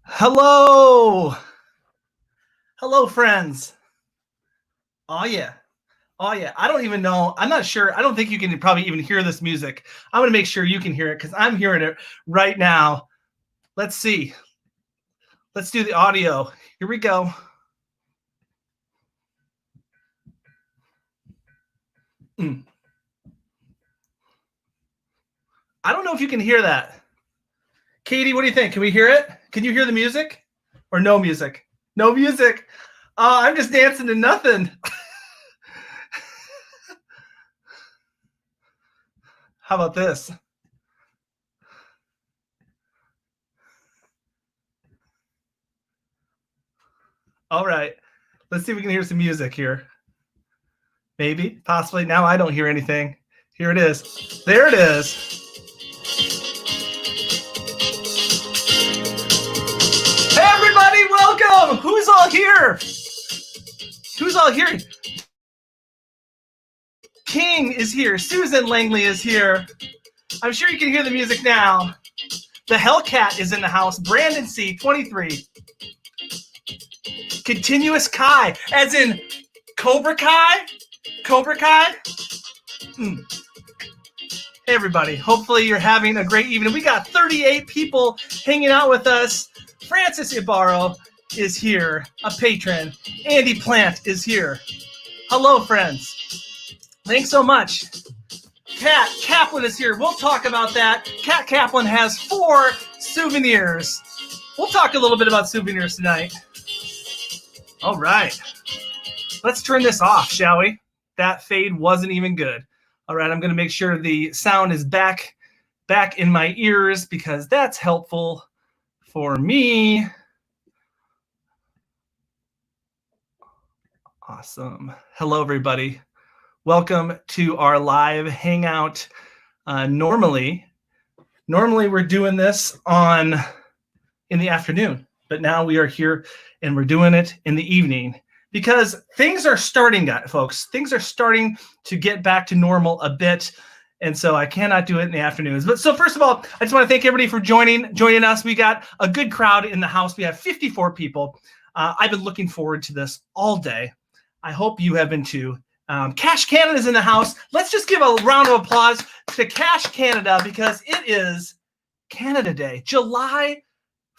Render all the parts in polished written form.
Hello. Hello, friends. Oh, yeah. Oh, yeah. I don't even know. I'm not sure. I don't think you can probably even hear this music. I'm going to make sure you can hear it because I'm hearing it right now. Let's see. Let's do the audio. Here we go. I don't know if you can hear that. Katie, what do you think? Can we hear it? Can you hear the music or no music? No music. I'm just dancing to nothing. How about this? All right. Let's see if we can hear some music here. Maybe, possibly. Now I don't hear anything. Here it is. There it is. Hey, everybody, welcome. Who's all here? Who's all here? King is here. Susan Langley is here. I'm sure you can hear the music now. The Hellcat is in the house. Brandon C, 23. Continuous Kai, as in Cobra Kai? Cobra Kai? Hey, everybody. Hopefully you're having a great evening. We got 38 people hanging out with us. Francis Ibarro is here, a patron. Andy Plant is here. Hello, friends. Thanks so much. Kat Kaplan is here. We'll talk about that. Kat Kaplan has 4 souvenirs. We'll talk a little bit about souvenirs tonight. All right. Let's turn this off, shall we? That fade wasn't even good. All right, I'm going to make sure the sound is back in my ears because that's helpful for me. Awesome. Hello, everybody. Welcome to our live hangout. Normally we're doing this in the afternoon, but now we are here and we're doing it in the evening because things are starting, folks. Things are starting to get back to normal a bit. And so I cannot do it in the afternoons. But so first of all, I just want to thank everybody for joining us. We got a good crowd in the house. We have 54 people. I've been looking forward to this all day. I hope you have been too. Cache Canada is in the house. Let's just give a round of applause to Cache Canada because it is Canada Day, July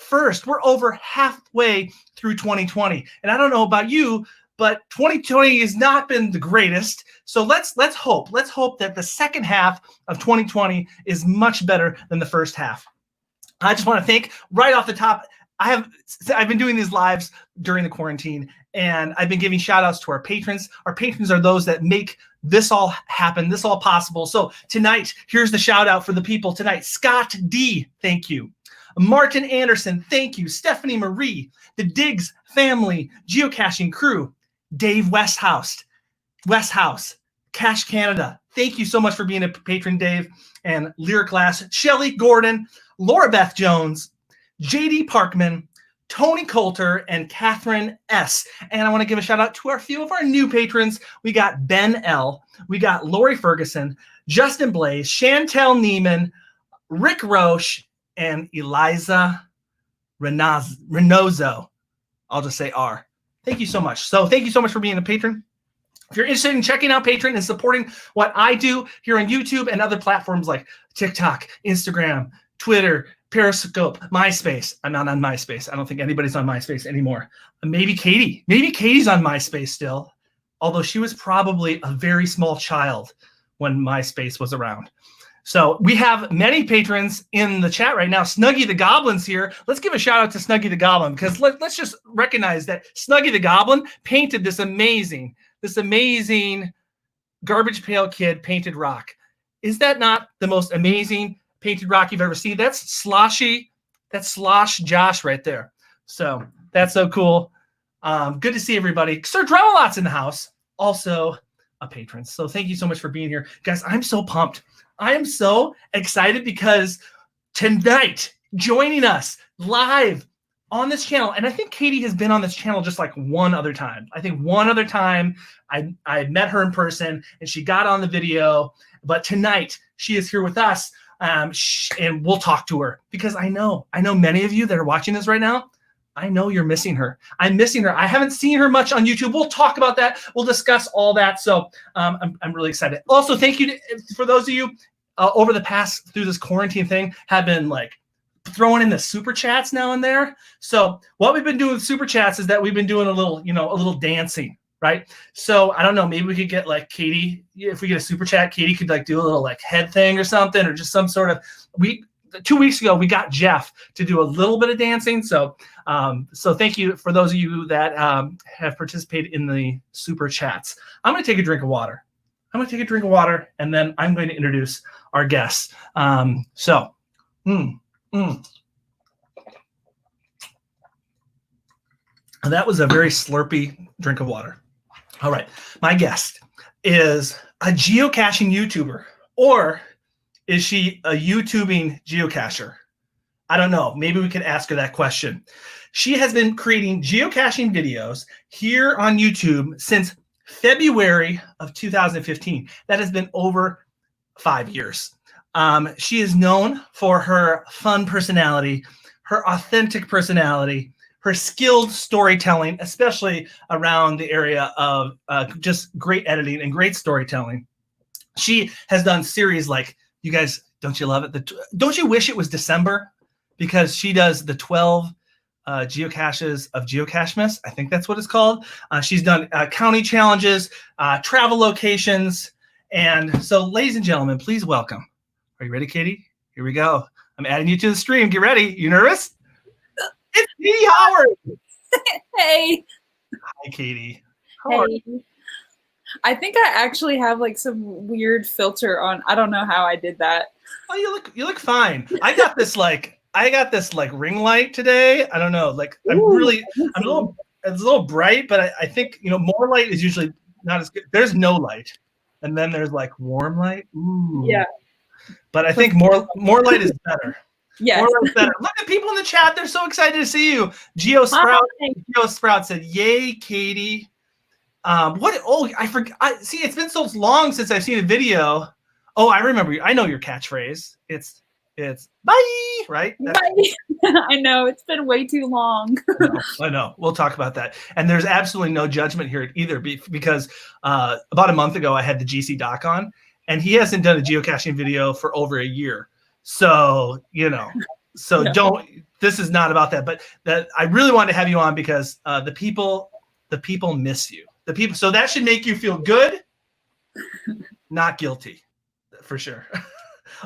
1st. We're over halfway through 2020. And I don't know about you, but 2020 has not been the greatest. So let's hope that the second half of 2020 is much better than the first half. I just want to thank right off the top. I've been doing these lives during the quarantine, and I've been giving shout outs to our patrons. Our patrons are those that make this all happen, this all possible. So tonight, here's the shout out for the people tonight. Scott D, thank you. Martin Anderson, thank you. Stephanie Marie, the Diggs family, Geocaching crew, Dave Westhouse, Cache Canada. Thank you so much for being a patron, Dave, and Lyric Glass, Shelly Gordon, Laura Beth Jones, JD Parkman, Tony Coulter, and Catherine S. And I want to give a shout out to a few of our new patrons. We got Ben L. We got Lori Ferguson, Justin Blaze, Chantel Neiman, Rick Roche, and Eliza Renozo. I'll just say R. Thank you so much. So thank you so much for being a patron. If you're interested in checking out Patreon and supporting what I do here on YouTube and other platforms like TikTok, Instagram, Twitter, Periscope, MySpace. I'm not on MySpace. I don't think anybody's on MySpace anymore. Maybe Katie. Maybe Katie's on MySpace still, although she was probably a very small child when MySpace was around. So we have many patrons in the chat right now. Snuggy the Goblin's here. Let's give a shout out to Snuggy the Goblin because let's just recognize that Snuggy the Goblin painted this amazing Garbage Pail Kid painted rock. Is that not the most amazing painted rock you've ever seen? That's Slosh Josh right there. So that's so cool. Good to see everybody. Sir Dremelot's in the house, also a patron. So thank you so much for being here. Guys, I'm so pumped. I am so excited because tonight, joining us live on this channel, and I think Katie has been on this channel just like one other time. I think one other time I met her in person and she got on the video, but tonight she is here with us. And we'll talk to her because I know many of you that are watching this right now I know you're missing her. I'm missing her. I haven't seen her much on YouTube. We'll talk about that. We'll discuss all that. So I'm really excited. Also, thank you for those of you over the past through this quarantine thing have been like throwing in the super chats now and there. So what we've been doing with super chats is that we've been doing a little dancing, right? So I don't know, maybe we could get like Katie, if we get a super chat, Katie could like do a little like head thing or something, or just some sort of 2 weeks ago, we got Jeff to do a little bit of dancing. So so thank you for those of you that have participated in the super chats. I'm going to take a drink of water. And then I'm going to introduce our guests. That was a very slurpy drink of water. All right. My guest is a geocaching YouTuber, or is she a YouTubing geocacher? I don't know. Maybe we could ask her that question. She has been creating geocaching videos here on YouTube since February of 2015. That has been over 5 years. She is known for her fun personality, her authentic personality, her skilled storytelling, especially around the area of just great editing and great storytelling. She has done series like, you guys, don't you love it? Don't you wish it was December? Because she does the 12 geocaches of Geocachemas. I think that's what it's called. She's done county challenges, travel locations. And so, ladies and gentlemen, please welcome. Are you ready, Katie? Here we go. I'm adding you to the stream. Get ready. You nervous? It's Katie Howard. Hey. Hi, Katie. How are you? I think I actually have like some weird filter on. I don't know how I did that. Oh, you look fine. I got this like ring light today. I don't know. Like it's a little bright, but I think more light is usually not as good. There's no light, and then there's like warm light. Ooh. Yeah. But I think more light is better. Yes. More light is better. Look at people in the chat. They're so excited to see you. Geo Sprout said, "Yay, Katie." What? Oh, I forgot. See, it's been so long since I've seen a video. Oh, I remember. I know your catchphrase. It's bye, right? Bye. I know, it's been way too long. I know. We'll talk about that. And there's absolutely no judgment here either, because about a month ago I had the GC Doc on, and he hasn't done a geocaching video for over a year. So don't. This is not about that. But that I really wanted to have you on because the people miss you. The people. So that should make you feel good, not guilty, for sure.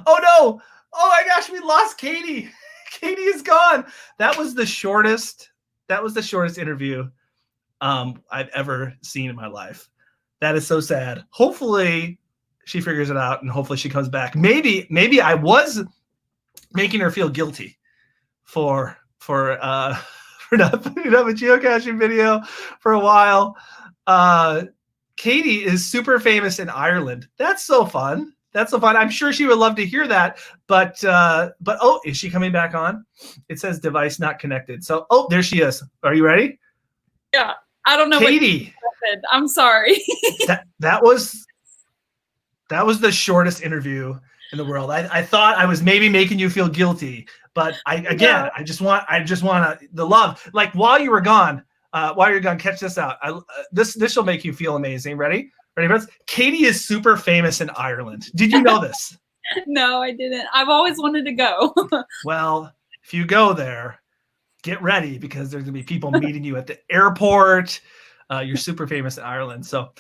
Oh no. Oh my gosh, we lost Katie. Katie is gone. That was the shortest interview I've ever seen in my life. That is so sad. Hopefully she figures it out and hopefully she comes back. Maybe I was making her feel guilty for not putting up a geocaching video for a while. Katie is super famous in Ireland. That's so fun. I'm sure she would love to hear that. But oh, is she coming back on? It says device not connected. So there she is. Are you ready? Yeah. I don't know. Katie. I'm sorry. that was the shortest interview in the world. I thought I was maybe making you feel guilty, but I just want the love. Like while you're gone, catch this out. This will make you feel amazing. Ready, friends? Katie is super famous in Ireland. Did you know this? No, I didn't. I've always wanted to go. Well, if you go there, get ready because there's gonna be people meeting you at the airport. You're super famous in Ireland. So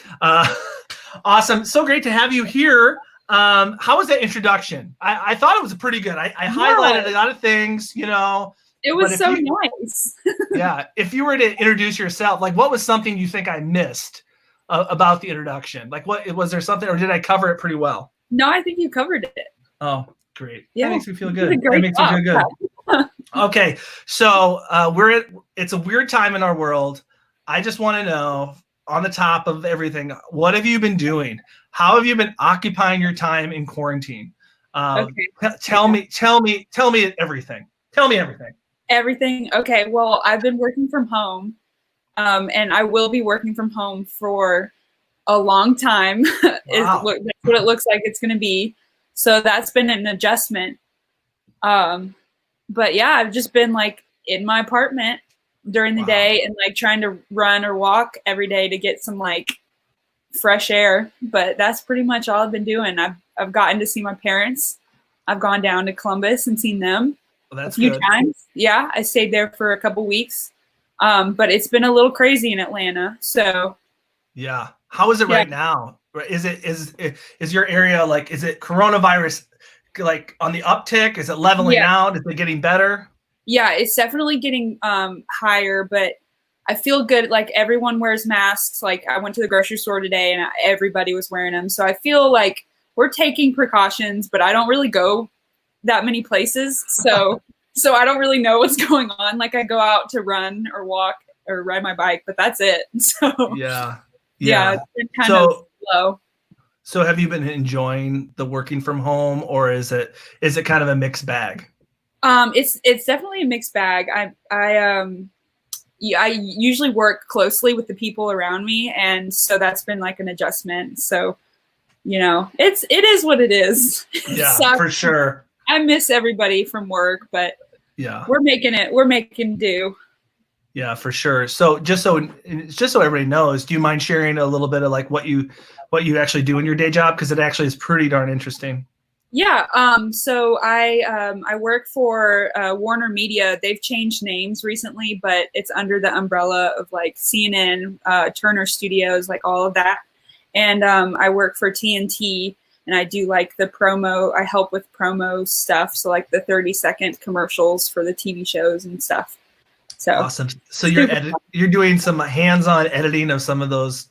awesome. So great to have you here. How was that introduction? I thought it was pretty good. I highlighted a lot of things, It was so nice. Yeah. If you were to introduce yourself, like what was something you think I missed about the introduction? Like what was there something, or did I cover it pretty well? No, I think you covered it. Oh, great. Yeah. That makes me feel good. That makes me feel good. Okay. So it's a weird time in our world. I just want to know, on the top of everything, what have you been doing? How have you been occupying your time in quarantine? Okay. Tell me everything. Tell me everything. Everything. Okay. Well, I've been working from home, and I will be working from home for a long time. Wow. That's what it looks like it's going to be. So that's been an adjustment. But yeah, I've just been like in my apartment, during the day and like trying to run or walk every day to get some like fresh air. But that's pretty much all I've been doing. I've gotten to see my parents. I've gone down to Columbus and seen them a few times. Yeah, I stayed there for a couple weeks. But it's been a little crazy in Atlanta. So yeah. How is it right now? Is your area like, is it coronavirus like on the uptick? Is it leveling out? Is it getting better? Yeah, it's definitely getting higher, but I feel good. Like everyone wears masks. Like I went to the grocery store today and everybody was wearing them. So I feel like we're taking precautions, but I don't really go that many places. So I don't really know what's going on. Like I go out to run or walk or ride my bike, but that's it. So yeah, it's been kind of slow. So have you been enjoying the working from home, or is it kind of a mixed bag? It's definitely a mixed bag. I usually work closely with the people around me, and so that's been like an adjustment. So, it is what it is. Yeah, for sure. I miss everybody from work, but we're making do. Yeah, for sure. So just so everybody knows, do you mind sharing a little bit of like what you actually do in your day job? Because it actually is pretty darn interesting. Yeah. So I work for Warner Media. They've changed names recently, but it's under the umbrella of like CNN, Turner Studios, like all of that. And I work for TNT, and I do like the promo. I help with promo stuff. So like the 30-second commercials for the TV shows and stuff. So awesome. So you're doing some hands-on editing of some of those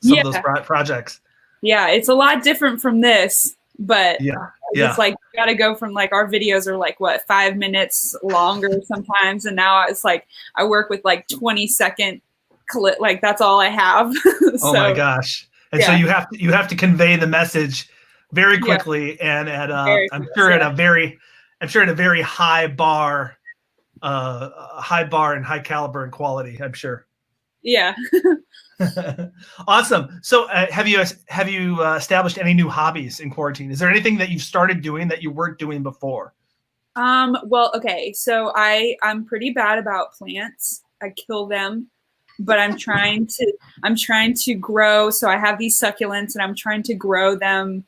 projects. Yeah, it's a lot different from this, but it's like you got to go from like our videos are like 5 minutes longer sometimes, and now it's like I work with like 20-second clip. Like that's all I have. Oh my gosh! And so you have to convey the message very quickly and at I'm sure at a very high bar. High bar and high caliber and quality, I'm sure. Yeah. Awesome. So have you established any new hobbies in quarantine? Is there anything that you've started doing that you weren't doing before? Well, okay. So I'm pretty bad about plants. I kill them, but I'm trying to grow. So I have these succulents and I'm trying to grow them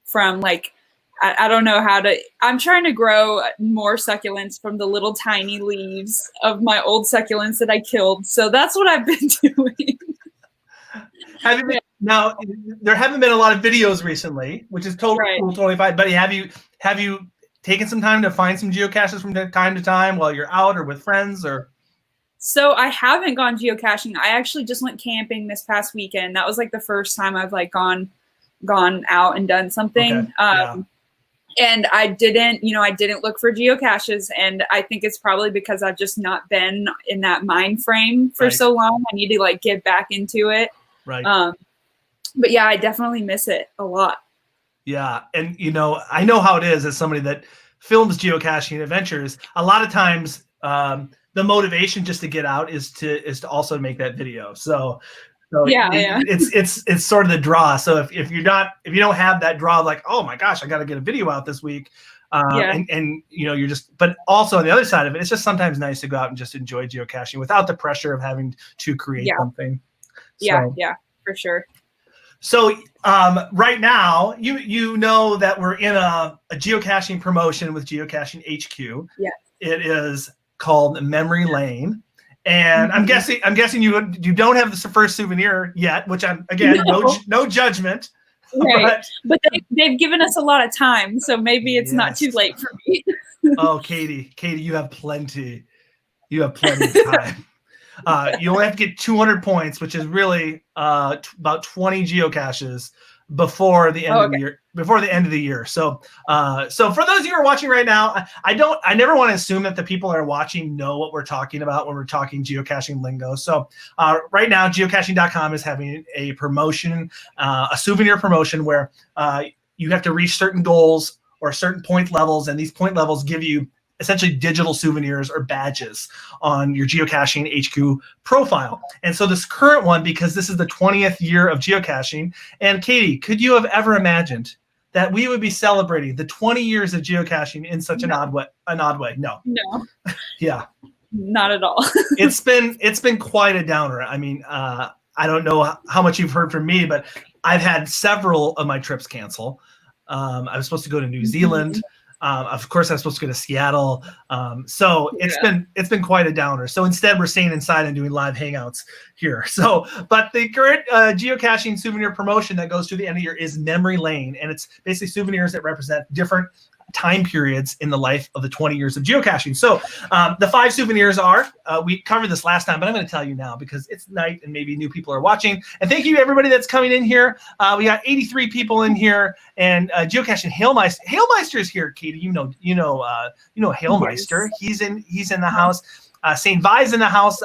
from like, I don't know how to, I'm trying to grow more succulents from the little tiny leaves of my old succulents that I killed. So that's what I've been doing. Now, there haven't been a lot of videos recently, which is totally fine. But have you taken some time to find some geocaches from time to time while you're out or with friends or? So I haven't gone geocaching. I actually just went camping this past weekend. That was like the first time I've like gone out and done something. Okay. And I didn't look for geocaches, and I think it's probably because I've just not been in that mind frame for so long. I need to like get back into it. Right. But yeah, I definitely miss it a lot. Yeah. And I know how it is as somebody that films geocaching adventures. A lot of times the motivation just to get out is to also make that video. So it's sort of the draw. So if you don't have that draw, like, oh my gosh, I got to get a video out this week. And you're just, but also on the other side of it, it's just sometimes nice to go out and just enjoy geocaching without the pressure of having to create something. So, yeah, for sure. So right now, you know that we're in a geocaching promotion with Geocaching HQ. Yeah. It is called Memory Lane. And I'm guessing you don't have the first souvenir yet, which no judgment. Right. But they've given us a lot of time, so maybe it's not too late for me. Oh, Katie, you have plenty. You have plenty of time. You only have to get 200 points, which is really about 20 geocaches before the end of the year. Before the end of the year. So for those of you who are watching right now, I never want to assume that the people that are watching know what we're talking about when we're talking geocaching lingo. So right now, geocaching.com is having a promotion, a souvenir promotion where you have to reach certain goals or certain point levels, and these point levels give you essentially digital souvenirs or badges on your Geocaching HQ profile. And so this current one, because this is the 20th year of geocaching, and Katie, could you have ever imagined that we would be celebrating the 20 years of geocaching in such an odd way? No. No. Yeah. not at all. It's been quite a downer. I mean, I don't know how much you've heard from me, but I've had several of my trips cancel. I was supposed to go to New Zealand. Of course, I was supposed to go to Seattle. So it's been quite a downer. So instead, we're staying inside and doing live hangouts here. So, but the current geocaching souvenir promotion that goes through the end of the year is Memory Lane, and it's basically souvenirs that represent different time periods in the life of the 20 years of geocaching. So the 5 souvenirs are, we covered this last time, but I'm going to tell you now because it's night and maybe new people are watching. And thank you to everybody that's coming in here. We got 83 people in here, and geocaching Hailmeister. Hailmeister is here, Katie. You know Hailmeister. He's in the house. St. Vi's in the house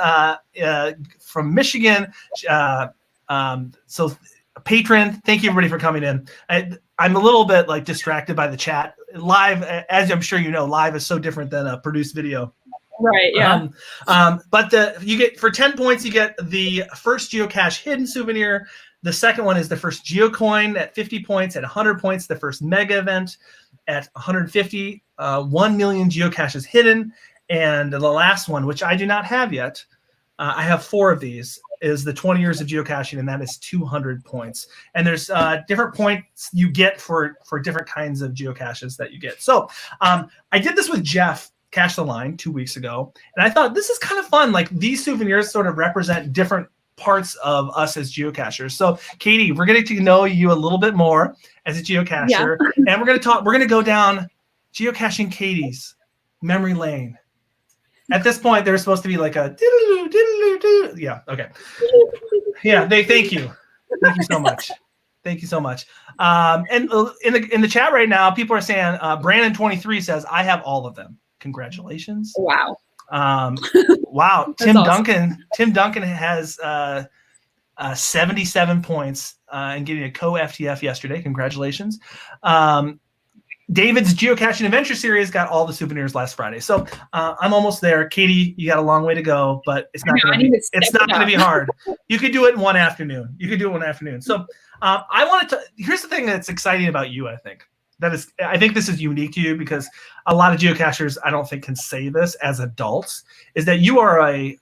from Michigan. So patron, thank you everybody for coming in. I'm a little bit like distracted by the chat. Live, as I'm sure you know, live is so different than a produced video. Right. Yeah. But you get, for 10 points, you get the first geocache hidden souvenir. The second one is the first geocoin at 50 points. At 100 points, the first mega event. At 150, 1 million geocaches hidden. And the last one, which I do not have yet, I have 4 of these, is the 20 years of geocaching, and that is 200 points. And there's different points you get for different kinds of geocaches that you get. So I did this with Jeff Cache the Line 2 weeks ago, and I thought this is kind of fun. Like, these souvenirs sort of represent different parts of us as geocachers. So Katie, we're getting to know you a little bit more as a geocacher, and we're going to go down Geocaching Kaity's memory lane. At this point, there's supposed to be like a diddle-doo, diddle-doo, diddle. Yeah, okay. Yeah, thank you. Thank you so much. Thank you so much. And in the chat right now, people are saying, Brandon23 says, I have all of them. Congratulations. Wow. Wow. Tim Duncan has 77 points and getting a co-FTF yesterday. Congratulations. David's Geocaching Adventure Series got all the souvenirs last Friday. So I'm almost there. Katie, you got a long way to go, but it's not going to be hard. You could do it in one afternoon. So I wanted to, here's the thing that's exciting about you, I think. I think this is unique to you because a lot of geocachers, I don't think, can say this as adults, is that you are a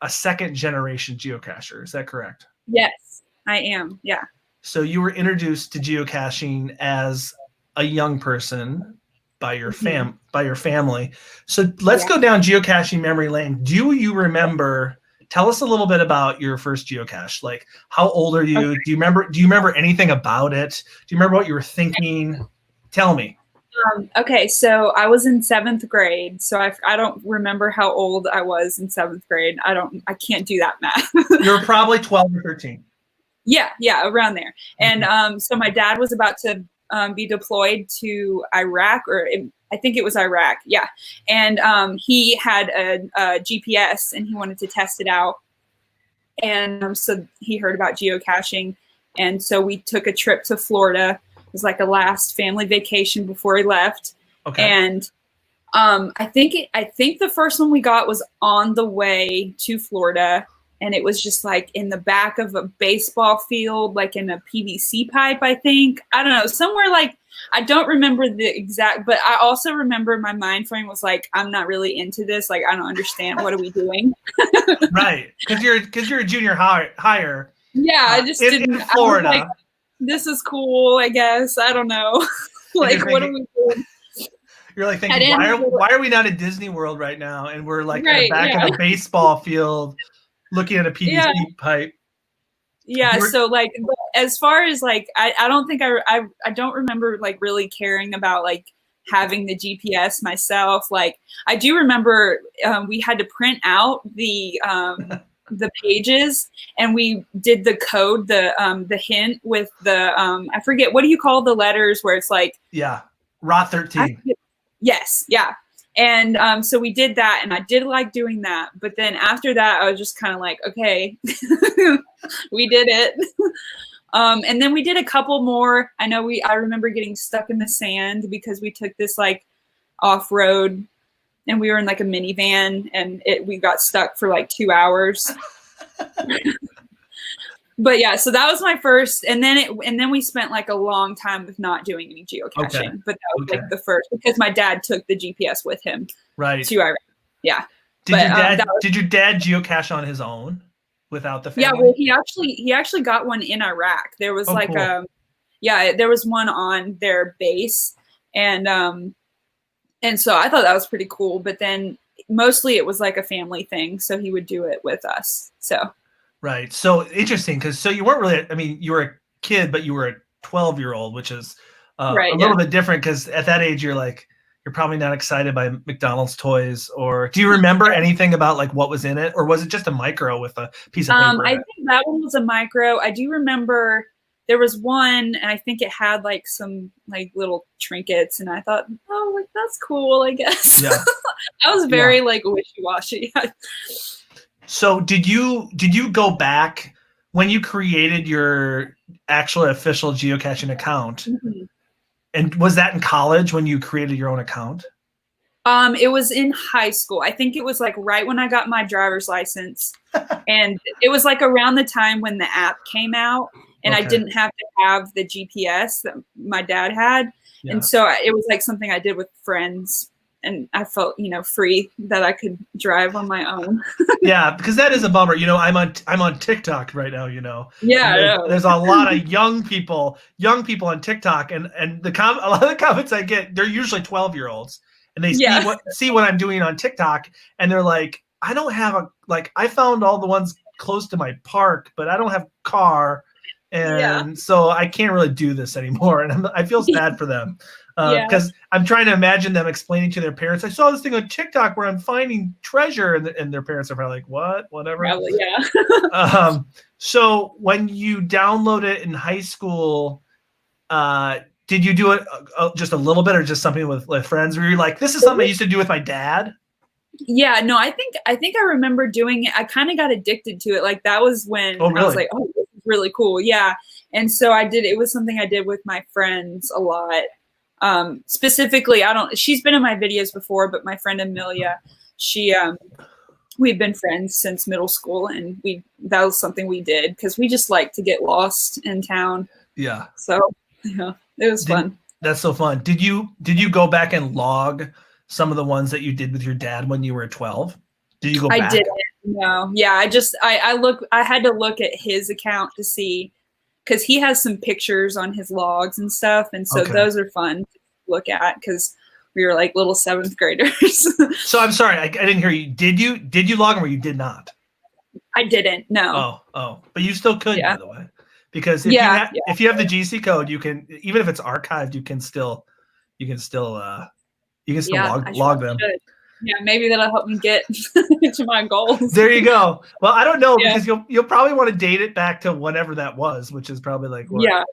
second generation geocacher. Is that correct? Yes, I am. Yeah. So you were introduced to geocaching as a young person by your family. So let's go down geocaching memory lane. Do you remember? Tell us a little bit about your first geocache. Like, how old are you? Okay. Do you remember anything about it? Do you remember what you were thinking? Tell me. Okay, so I was in 7th grade. So I don't remember how old I was in 7th grade. I can't do that math. You're probably 12 or 13. Yeah, around there. And so my dad was about to be deployed to Iraq, I think it was Iraq. Yeah. And he had a GPS and he wanted to test it out. And so he heard about geocaching. And so we took a trip to Florida. It was like a last family vacation before he left. Okay. And I think the first one we got was on the way to Florida. And it was just like in the back of a baseball field, like in a PVC pipe, I think. I don't know, somewhere like, I don't remember the exact, but I also remember my mind frame was like, I'm not really into this. Like, I don't understand. What are we doing? Right. Because you're a junior hire. Yeah, I just didn't. In Florida. I was like, this is cool, I guess. I don't know. Like, what are we doing? You're like thinking, why are we not at Disney World right now? And we're like at the back of a baseball field looking at a PVC pipe. Yeah. So like, as far as like, I don't think I don't remember like really caring about like having the GPS myself. Like, I do remember we had to print out the pages and we did the code, the hint with the, I forget, what do you call the letters where it's like, ROT 13. Yes. Yeah. And so we did that and I did like doing that. But then after that, I was just kind of like, okay, we did it. And then we did a couple more. I remember getting stuck in the sand because we took this like off-road and we were in like a minivan and we got stuck for like 2 hours. But yeah, so that was my first, and then we spent like a long time with not doing any geocaching. Okay. But that was like the first because my dad took the GPS with him. Right. To Iraq. Yeah. Did your dad geocache on his own without the family? Yeah, well, he actually got one in Iraq. There was cool. There was one on their base, and so I thought that was pretty cool. But then mostly it was like a family thing, so he would do it with us. So right, so interesting because you weren't really. I mean, you were a kid, but you were a 12-year-old, which is right, a little bit different because at that age you're probably not excited by McDonald's toys. Or do you remember anything about like what was in it, or was it just a micro with a piece of paper? I think that one was a micro. I do remember there was one, and I think it had like some like little trinkets, and I thought, oh, like that's cool, I guess. Yeah. I was very like wishy-washy. So did you go back when you created your actual official geocaching account? Mm-hmm. And was that in college when you created your own account? It was in high school. I think it was like right when I got my driver's license. And it was like around the time when the app came out, and I didn't have to have the GPS that my dad had. Yeah. And so it was like something I did with friends, and I felt, free that I could drive on my own. Yeah, because that is a bummer. I'm on TikTok right now, Yeah. There's a lot of young people on TikTok, and a lot of the comments I get, they're usually 12-year-olds, and they see what I'm doing on TikTok, and they're like, I don't have I found all the ones close to my park, but I don't have a car, and so I can't really do this anymore, and I feel sad for them. Because I'm trying to imagine them explaining to their parents, I saw this thing on TikTok where I'm finding treasure, and their parents are probably like, what? Whatever. Probably, yeah. So when you download it in high school, did you do it just a little bit, or just something with friends? Where you're like, this is something I used to do with my dad? Yeah, no, I think I remember doing it. I kind of got addicted to it. Like that was when I was like, oh, this is really cool. Yeah. And so it was something I did with my friends a lot. Specifically, she's been in my videos before, but my friend Amelia, we've been friends since middle school, and that was something we did because we just like to get lost in town. Yeah. So it was fun. That's so fun. Did you go back and log some of the ones that you did with your dad when you were 12? Did you go back? I didn't. No. Yeah. I had to look at his account to see, because he has some pictures on his logs and stuff. And so those are fun to look at because we were like little 7th graders. So I'm sorry, I didn't hear you. Did you log them, or you did not? I didn't. No. Oh, but you still could, by the way, because if you have the GC code, you can, even if it's archived, you can still log them. Yeah, maybe that'll help me get to my goals. There you go. Well, I don't know, because you'll probably want to date it back to whenever that was, which is probably like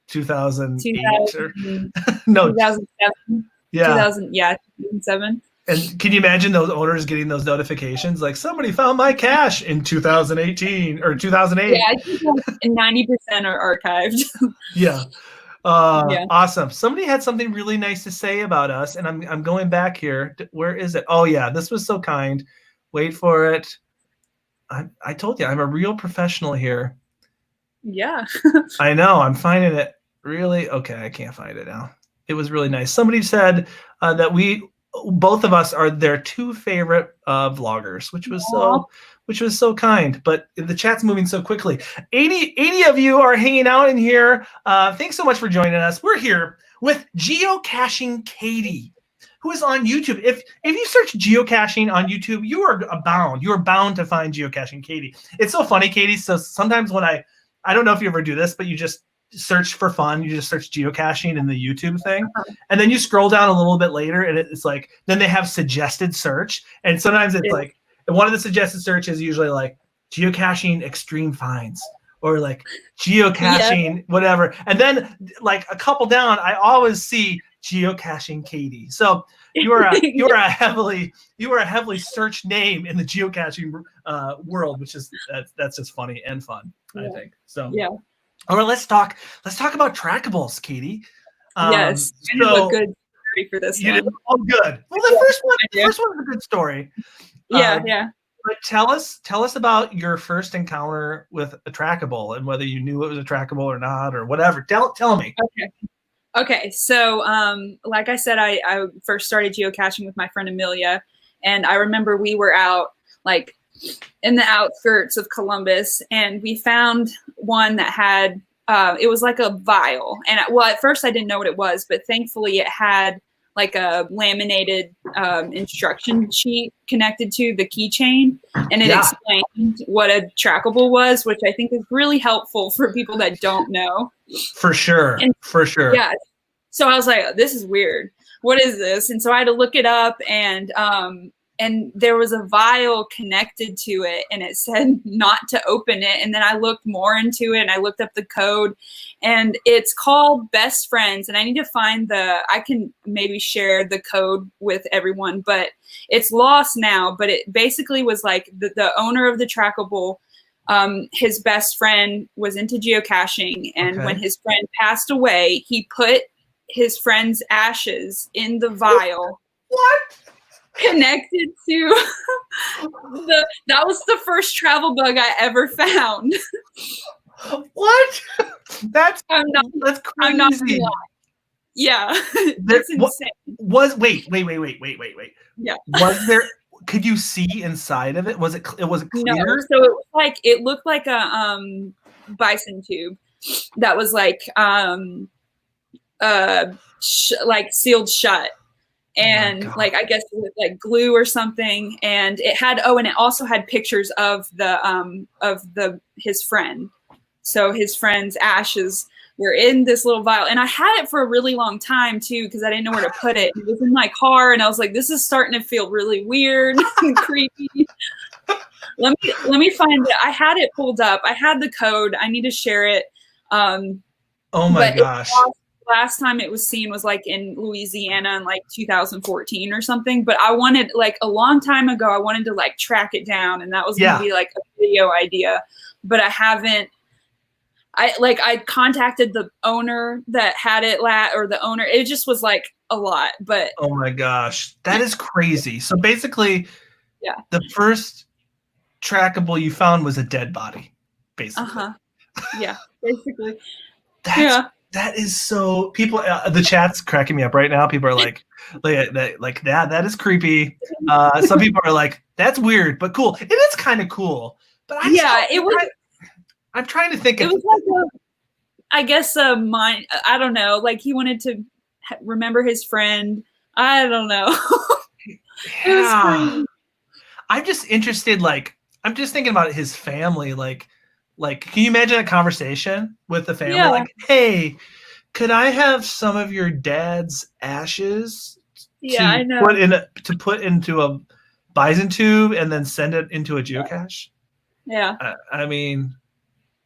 2008 or no, 2007. Yeah. 2007. And can you imagine those owners getting those notifications like, somebody found my cache in 2018 or 2008? Yeah, I think 90% are archived. Yeah. Awesome. Somebody had something really nice to say about us, and I'm going back here. Where is it? Oh yeah, this was so kind. Wait for it. I told you I'm a real professional here. Yeah. I know. I'm finding it really okay. I can't find it now. It was really nice. Somebody said that both of us are their 2 favorite vloggers, which was so kind. But the chat's moving so quickly. 80 of you are hanging out in here. Thanks so much for joining us. We're here with Geocaching Kaity, who is on YouTube. If you search geocaching on YouTube, you are bound to find Geocaching Kaity. It's so funny, Kaity. So sometimes when I don't know if you ever do this, but you just search for fun. You just search geocaching in the YouTube thing, and then you scroll down a little bit later, and it's like, then they have suggested search, and sometimes it's like, one of the suggested search is usually like geocaching extreme finds, or like geocaching whatever, and then like a couple down, I always see Geocaching Kaity. So you are a heavily searched name in the geocaching world, which is that's just funny and fun, I think. So yeah. All right, let's talk about trackables, Kaity. Yes, you have a good story for this one. Oh, good. Well, the first one is a good story. Yeah. But tell us about your first encounter with a trackable, and whether you knew it was a trackable or not, or whatever. Tell me. Okay. So, like I said, I first started geocaching with my friend Amelia, and I remember we were out. like in the outskirts of Columbus, and we found one that had it was like a vial, and at first I didn't know what it was, but thankfully it had like a laminated instruction sheet connected to the keychain, and it explained what a trackable was, which I think is really helpful for people that don't know. For sure. Yeah. So I was like, this is weird. What is this? And so I had to look it up, and there was a vial connected to it, and it said not to open it. And then I looked more into it, and I looked up the code, and it's called Best Friends. And I need to find I can maybe share the code with everyone, but it's lost now. But it basically was like the owner of the trackable, his best friend was into geocaching. And when his friend passed away, he put his friend's ashes in the vial. What? Connected to that was the first travel bug I ever found. What? That's crazy. I'm not gonna lie. Yeah. That's insane. Wait. Yeah. Was there, could you see inside of it? Was it clear? No, so it looked like a bison tube that was like sealed shut. And like, I guess with like glue or something. And it had, and it also had pictures of his friend. So his friend's ashes were in this little vial. And I had it for a really long time too, because I didn't know where to put it. It was in my car, and I was like, this is starting to feel really weird and creepy. Let me find it. I had it pulled up. I had the code. I need to share it. Oh my gosh. Last time it was seen was like in Louisiana in like 2014 or something. But I wanted, like a long time ago, I wanted to like track it down, and that was going to be like a video idea. But I haven't. I contacted the owner that had it the owner. It just was like a lot. But oh my gosh, that is crazy. So basically, the first trackable you found was a dead body, basically. Yeah, basically. That is so. People, the chat's cracking me up right now. People are like that is creepy. Some people are like, that's weird, but cool. It is kind of cool. But it was. I'm trying to think. It was like I guess mind. I don't know. Like he wanted to remember his friend. I don't know. It was crazy. I'm just interested. Like I'm just thinking about his family. Like, can you imagine a conversation with the family? Yeah. Like, hey, could I have some of your dad's ashes? I know. To put into a bison tube and then send it into a geocache. Yeah. I mean,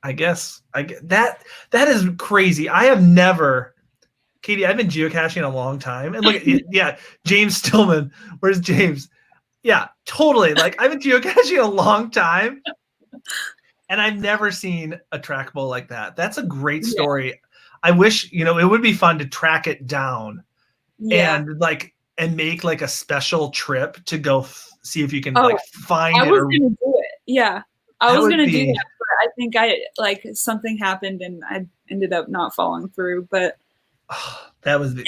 I guess that is crazy. I have never, Katie. I've been geocaching a long time, and look, James Stillman. Where's James? Yeah, totally. Like I've been geocaching a long time. And I've never seen a trackable like that. That's a great story. Yeah. I wish, it would be fun to track it down and make like a special trip to go see if you can find it. I was going to do it. Yeah. I was going to do that, but I think something happened and I ended up not following through, but part of me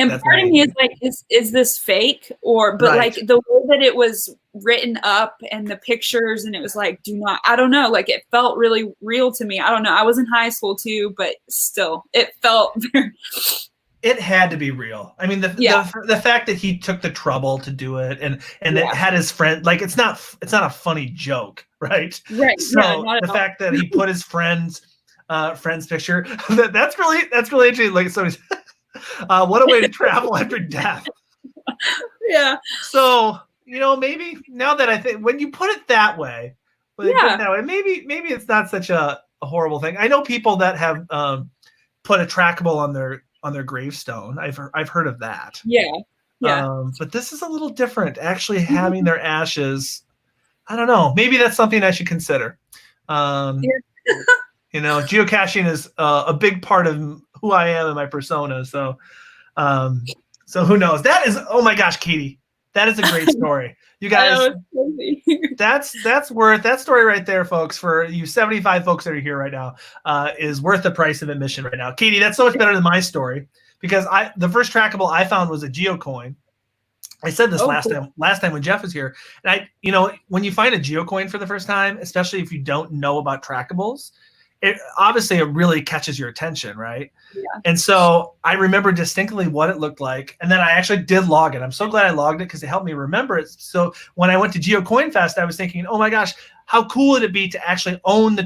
is like, is this fake like the way that it was written up and the pictures, and it was like, I don't know, like it felt really real to me. I don't know. I was in high school too, but still it felt very. It had to be real. I mean, the fact that he took the trouble to do it and it had his friend, like it's not a funny joke, right? Right. So the fact that he put his friend's picture, that's really interesting. Like somebody's. What a way to travel after death. Yeah. So, maybe now that I think when you put it that way, maybe it's not such a horrible thing. I know people that have put a trackable on their gravestone. I've heard of that. Yeah. But this is a little different. Actually having their ashes, I don't know. Maybe that's something I should consider. Geocaching is a big part of who I am and my persona. So who knows? That is, oh my gosh, Katie, that is a great story. You guys, that's worth that story right there, folks. For you 75 folks that are here right now, is worth the price of admission right now. Katie, that's so much better than my story because the first trackable I found was a geocoin, I said this last cool. time when Jeff was here. And when you find a geocoin for the first time, especially if you don't know about trackables, it really catches your attention, right? Yeah. And so I remember distinctly what it looked like. And then I actually did log it. I'm so glad I logged it because it helped me remember it. So when I went to GeoCoin Fest, I was thinking, oh my gosh, how cool would it be to actually own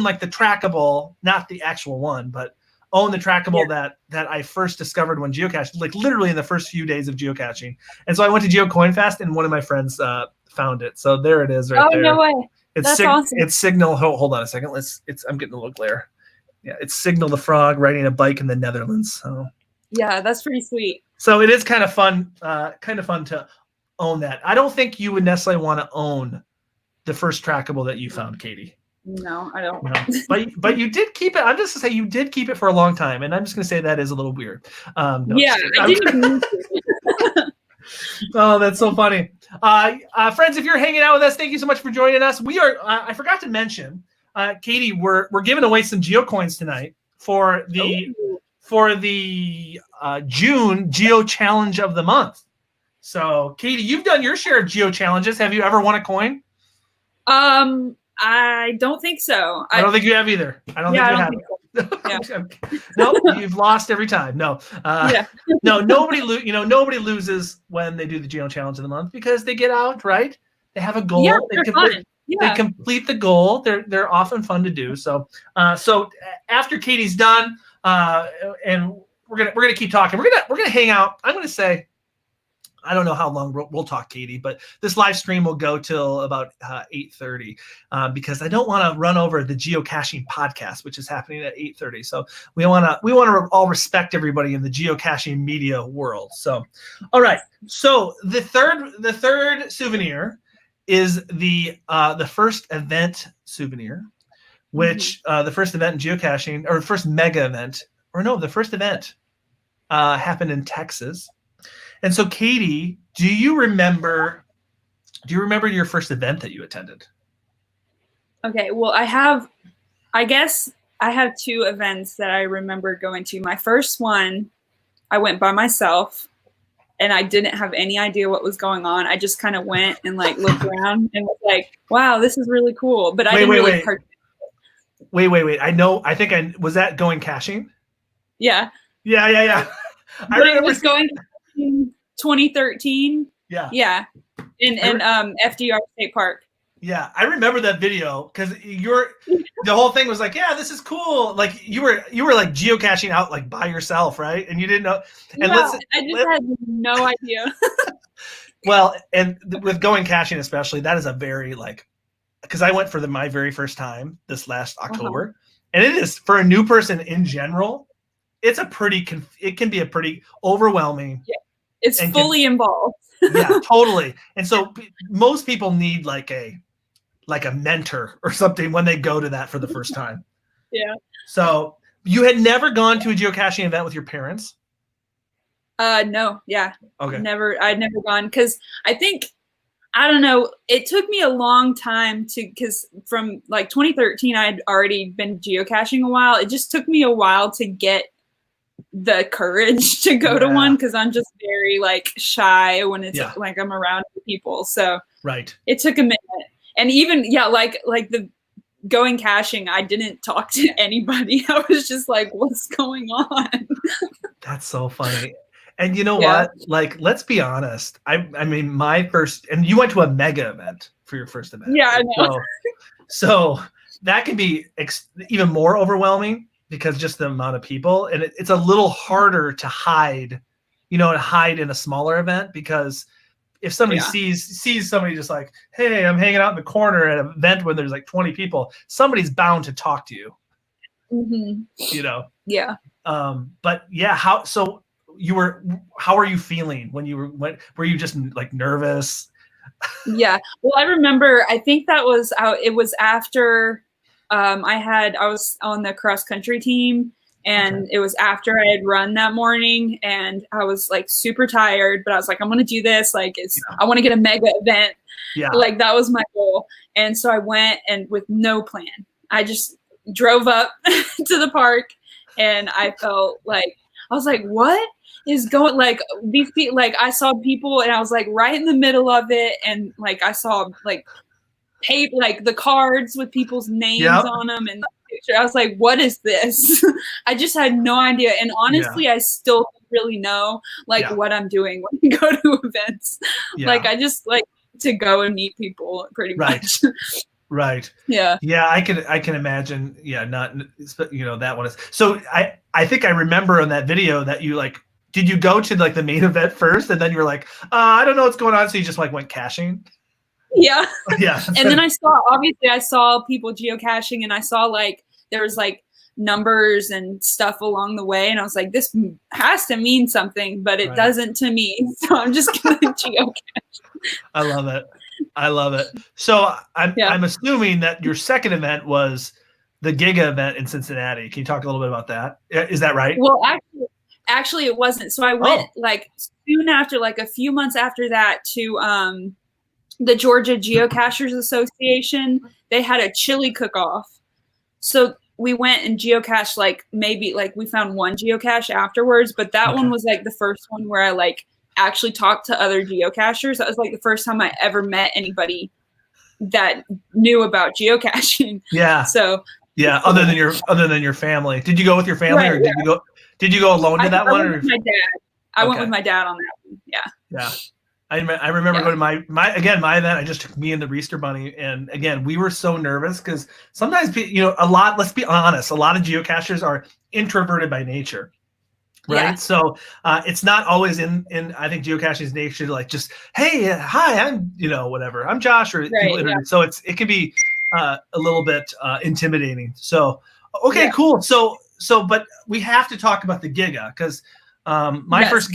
like the trackable, not the actual one, but own the trackable that I first discovered when geocaching, like literally in the first few days of geocaching. And so I went to GeoCoin Fest and one of my friends found it. So there it is right there. Oh, no way. That's awesome. It's Signal. Hold on a second. I'm getting a little glare. Yeah, it's Signal the Frog riding a bike in the Netherlands. So yeah, that's pretty sweet. So it is kind of fun to own that. I don't think you would necessarily want to own the first trackable that you found, Katie. No, I don't. No. But you did keep it. I'm just gonna say you did keep it for a long time, and I'm just gonna say that is a little weird. I didn't. Oh, that's so funny. Friends, if you're hanging out with us, thank you so much for joining us. We are. I forgot to mention, Katie, we're giving away some geocoins tonight for the June Geo Challenge of the month. So, Katie, you've done your share of Geo Challenges. Have you ever won a coin? I don't think so. I don't think you have either. I don't think you have. So. Yeah. Nope, you've lost every time. No, no, nobody loses when they do the Geo Challenge of the month because they get out, right? They have a goal. Yeah, they complete the goal. They're often fun to do. So after Katie's done, and we're gonna keep talking. We're gonna hang out. I'm gonna say, I don't know how long we'll talk, Katie, but this live stream will go till about 8:30 because I don't want to run over the Geocaching podcast, which is happening at 8:30. So we want to all respect everybody in the geocaching media world. So, all right. So the third souvenir is the first event souvenir, which the first event in geocaching, or first mega event, or no, the first event happened in Texas. And so, Katie, do you remember your first event that you attended? Okay, well, I guess I have two events that I remember going to. My first one, I went by myself, and I didn't have any idea what was going on. I just kind of went and like looked around and was like, "Wow, this is really cool." But I didn't really Wait. I think was that going caching? Yeah. Yeah. I remember going. 2013. Yeah. In FDR State Park. Yeah, I remember that video because the whole thing was like, yeah, this is cool. Like you were like geocaching out like by yourself, right? And you didn't know. And I just had no idea. Well, and with going caching especially, that is a very because I went for my very first time this last October, and it is for a new person in general. It can be a pretty overwhelming. Yeah. It's fully involved. Yeah, totally. And so most people need like a mentor or something when they go to that for the first time. Yeah. So you had never gone to a geocaching event with your parents? No. Yeah. Okay. I'd never gone because I don't know. It took me a long time because from like 2013, I'd already been geocaching a while. It just took me a while to get the courage to go to one because I'm just very like shy when it's like I'm around people. So it took a minute. And even like the going caching, I didn't talk to anybody. I was just like, what's going on? That's so funny. And you know what? Like, let's be honest. I mean, my first, and you went to a mega event for your first event. Yeah, I know. So that can be even more overwhelming because just the amount of people, and it's a little harder to hide, in a smaller event because if somebody sees somebody just like, hey, I'm hanging out in the corner at an event when there's like 20 people, somebody's bound to talk to you. Mm-hmm. Yeah. But yeah, how are you feeling when you were you just like nervous? Yeah. Well, I remember, I think that was it was after I was on the cross country team, and it was after I had run that morning, and I was like super tired, but I was like, I'm going to do this. Like I want to get a mega event. Yeah. Like that was my goal. And so I went and with no plan, I just drove up to the park, and I felt like, I was like, what is going, like, these people, like, I saw people and I was like right in the middle of it, and like I saw like like the cards with people's names on them, and the picture. I was like, what is this? I just had no idea. And honestly, I still don't really know like what I'm doing when we go to events. Like I just like to go and meet people pretty much. Right. Yeah. Yeah, I can imagine. Yeah, not, you know, that one is. So I think I remember on that video that you like, did you go to like the main event first and then you were like, I don't know what's going on, so you just like went caching? Yeah. Yeah. And then I saw people geocaching, and I saw like there was like numbers and stuff along the way, and I was like, this has to mean something, but it doesn't to me. So I'm just gonna geocache. I love it. I love it. So I'm assuming that your second event was the Giga event in Cincinnati. Can you talk a little bit about that? Is that right? Well, actually it wasn't. So I went like soon after, like a few months after that, to the Georgia Geocachers Association. They had a chili cook-off. So we went and geocached, like maybe like we found one geocache afterwards, but that one was like the first one where I like actually talked to other geocachers. That was like the first time I ever met anybody that knew about geocaching. Yeah. So yeah, other than your family. Did you go with your family, or did you go alone to that one? I went with my dad. I went with my dad on that one. Yeah. Yeah. I remember going to my event. I just took me and the Reister Bunny, and again, we were so nervous because sometimes, you know, let's be honest, a lot of geocachers are introverted by nature. Right. Yeah. So it's not always in I think geocaching's nature to like just, hey, hi, I'm, you know, whatever, I'm Josh, or people introduce. So it can be a little bit intimidating. So cool. So but we have to talk about the Giga, because my first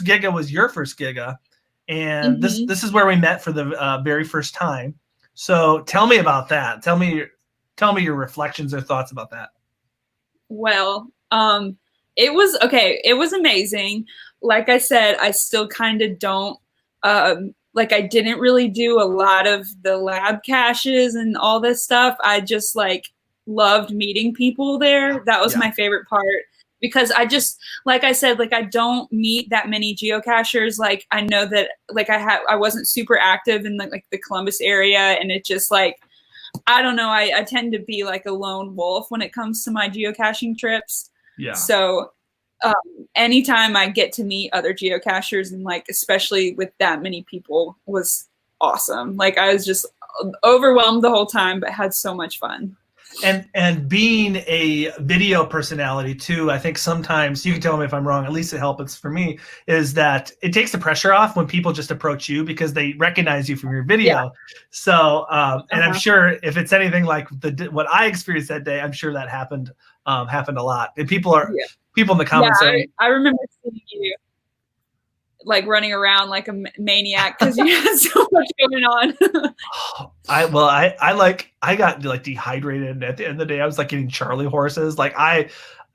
Giga was your first Giga, and this is where we met for the very first time. So tell me about that. Tell me your reflections or thoughts about that. Well, it was amazing. Like I said, I still kind of don't, like I didn't really do a lot of the lab caches and all this stuff. I just like loved meeting people there. That was my favorite part, because I just, like I said, like I don't meet that many geocachers. Like I know that like I wasn't super active in like the Columbus area, and it just like, I don't know, I tend to be like a lone wolf when it comes to my geocaching trips. Yeah. So anytime I get to meet other geocachers, and like especially with that many people, was awesome. Like I was just overwhelmed the whole time, but had so much fun. And being a video personality too, I think sometimes, you can tell me if I'm wrong, at least it helps for me, is that it takes the pressure off when people just approach you because they recognize you from your video. Yeah. So, and I'm sure if it's anything like what I experienced that day, I'm sure that happened a lot. And people in the comments saying, I remember seeing you like running around like a maniac because you had so much going on. I got like dehydrated, and at the end of the day I was like getting Charlie horses. Like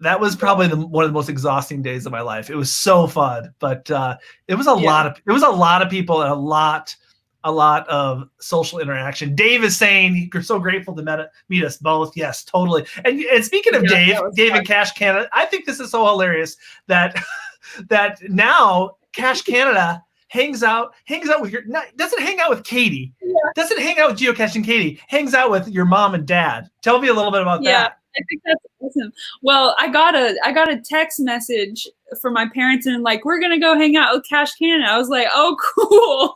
that was probably one of the most exhausting days of my life. It was so fun, but it was a lot of people and a lot of social interaction. Dave is saying you're so grateful to meet us both. Yes, totally. And speaking of Dave and Cache Canada, I think this is so hilarious that now Cache Canada hangs out with doesn't hang out with Katie, doesn't hang out with Geocaching Kaity, hangs out with your mom and dad. Tell me a little bit about that. I think that's awesome. Well, I got a text message from my parents, and like, we're gonna go hang out with Cache Canada. I was like, oh, cool.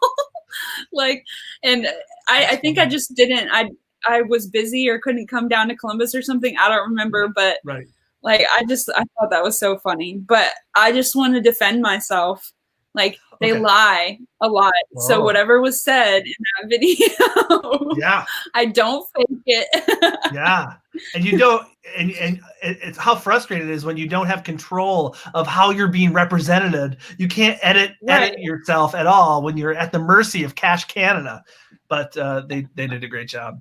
Like, and I think I just didn't. I was busy or couldn't come down to Columbus or something. I don't remember, but like I thought that was so funny. But I just want to defend myself. Like they lie a lot. Whoa. So whatever was said in that video, I don't fake it. Yeah. And you don't, and it's how frustrating it is when you don't have control of how you're being represented. You can't edit yourself at all when you're at the mercy of Cache Canada. But they did a great job.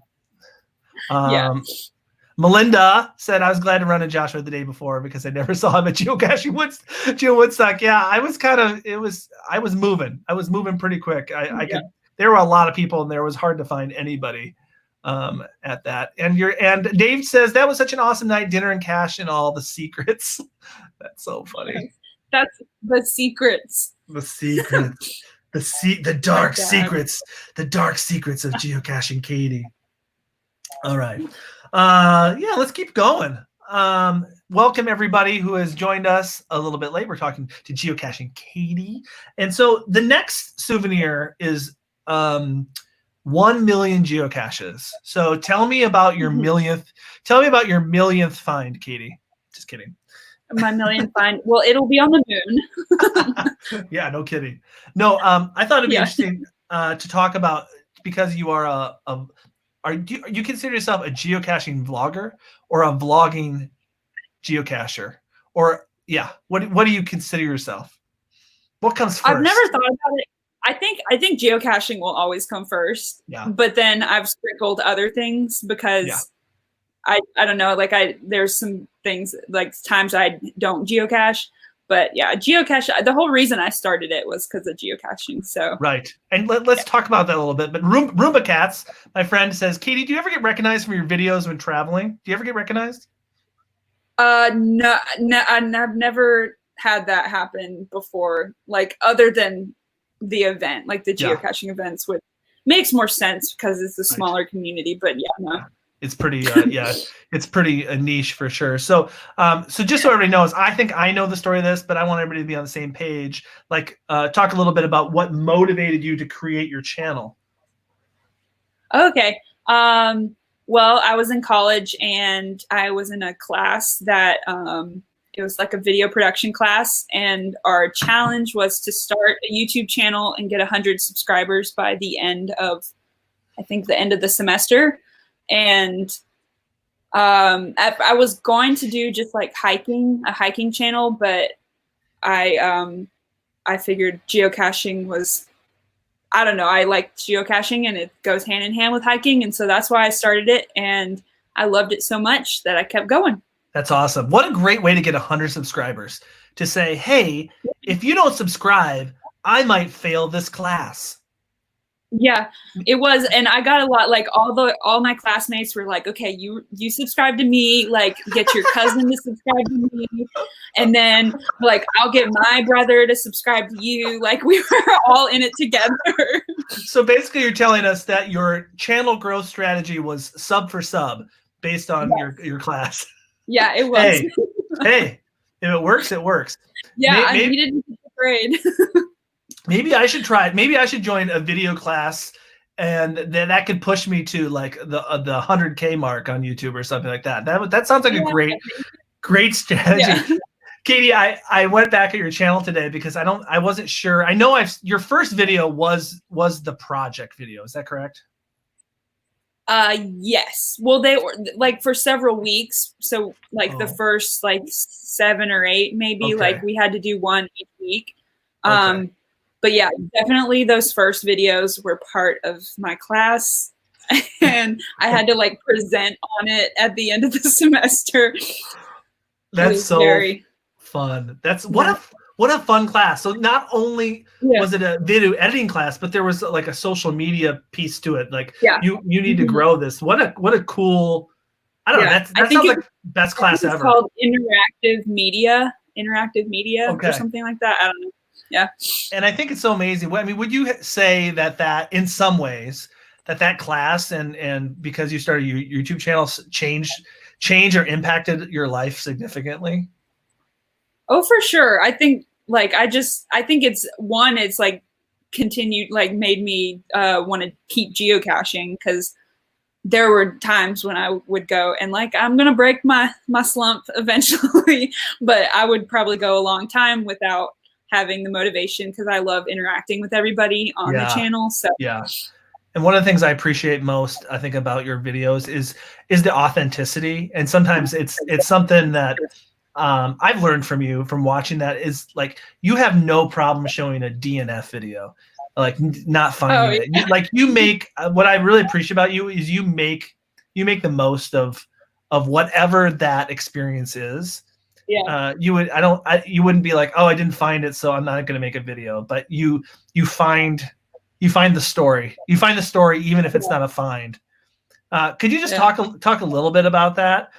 Melinda said, I was glad to run into Joshua the day before because I never saw him at Geocaching Woodstock. Yeah, I was moving pretty quick. There were a lot of people, and there was hard to find anybody at that. And Dave says that was such an awesome night, dinner and cache and all the secrets. That's so funny. That's the secrets. The secrets. The dark secrets. The dark secrets of Geocaching Kaity. All right. Yeah, let's keep going. Welcome everybody who has joined us a little bit late. We're talking to Geocaching Kaity. And so the next souvenir is 1 million geocaches. So tell me about your millionth find, Kaity. Just kidding. My millionth find. Well, it'll be on the moon. Yeah, no kidding. No, I thought it'd be interesting to talk about, because you are do you consider yourself a geocaching vlogger or a vlogging geocacher? Or what do you consider yourself? What comes first? I've never thought about it. I think geocaching will always come first. Yeah. But then I've sprinkled other things because I don't know, like there's some things, like times I don't geocache, but yeah, geocache, the whole reason I started it was because of geocaching. So right. And let's talk about that a little bit. But Roomba Cats, my friend, says, Kaity, do you ever get recognized from your videos when traveling? Do you ever get recognized? No, I've never had that happen before, like other than the event, like the geocaching events, which makes more sense because it's a smaller community, but no. It's pretty, it's pretty niche for sure. So, so just so everybody knows, I think I know the story of this, but I want everybody to be on the same page. Like, talk a little bit about what motivated you to create your channel. Okay. Well, I was in college and I was in a class that it was like a video production class, and our challenge was to start a YouTube channel and get 100 subscribers by the end of, I think, the end of the semester. And I was going to do just like a hiking channel, but I figured geocaching was, I don't know, I liked geocaching and it goes hand in hand with hiking. And so that's why I started it. And I loved it so much that I kept going. That's awesome. What a great way to get 100 subscribers, to say, hey, if you don't subscribe, I might fail this class. Yeah, it was. And I got a lot, like all my classmates were like, okay, you subscribe to me, like get your cousin to subscribe to me. And then like, I'll get my brother to subscribe to you. Like we were all in it together. So basically you're telling us that your channel growth strategy was sub for sub based on your class. Yeah, it was. Hey, if it works, it works. Yeah, I needed to be afraid. Maybe I should try it. Maybe I should join a video class, and then that could push me to like the 100K mark on YouTube or something like that. That sounds like a great strategy. Yeah. Kaity, I went back at your channel today because I wasn't sure. I know your first video was the project video. Is that correct? Yes. Well, they were like for several weeks. So like the first like 7 or 8, maybe like we had to do one each week. But yeah, definitely those first videos were part of my class, and I had to like present on it at the end of the semester. That's so fun. That's what a fun class. So not only was it a video editing class, but there was like a social media piece to it. Like you need to grow this. What a cool, I don't know. That sounds like best class ever. It's called interactive media or something like that. I don't know. Yeah. And I think it's so amazing. I mean, would you say that in some ways that class and because you started your YouTube channel change or impacted your life significantly? Oh, for sure. I think like, I think it's like continued, like made me want to keep geocaching, because there were times when I would go and like, I'm going to break my slump eventually, but I would probably go a long time without having the motivation, because I love interacting with everybody on the channel. So and one of the things I appreciate most, I think, about your videos is the authenticity. And sometimes it's something that I've learned from you from watching that, is like you have no problem showing a DNF video, like not finding it. Like you make, what I really appreciate about you is you make the most of whatever that experience is. Yeah. You wouldn't be like, oh, I didn't find it, so I'm not going to make a video. But you find the story. You find the story even if it's not a find. Could you just talk a little bit about that?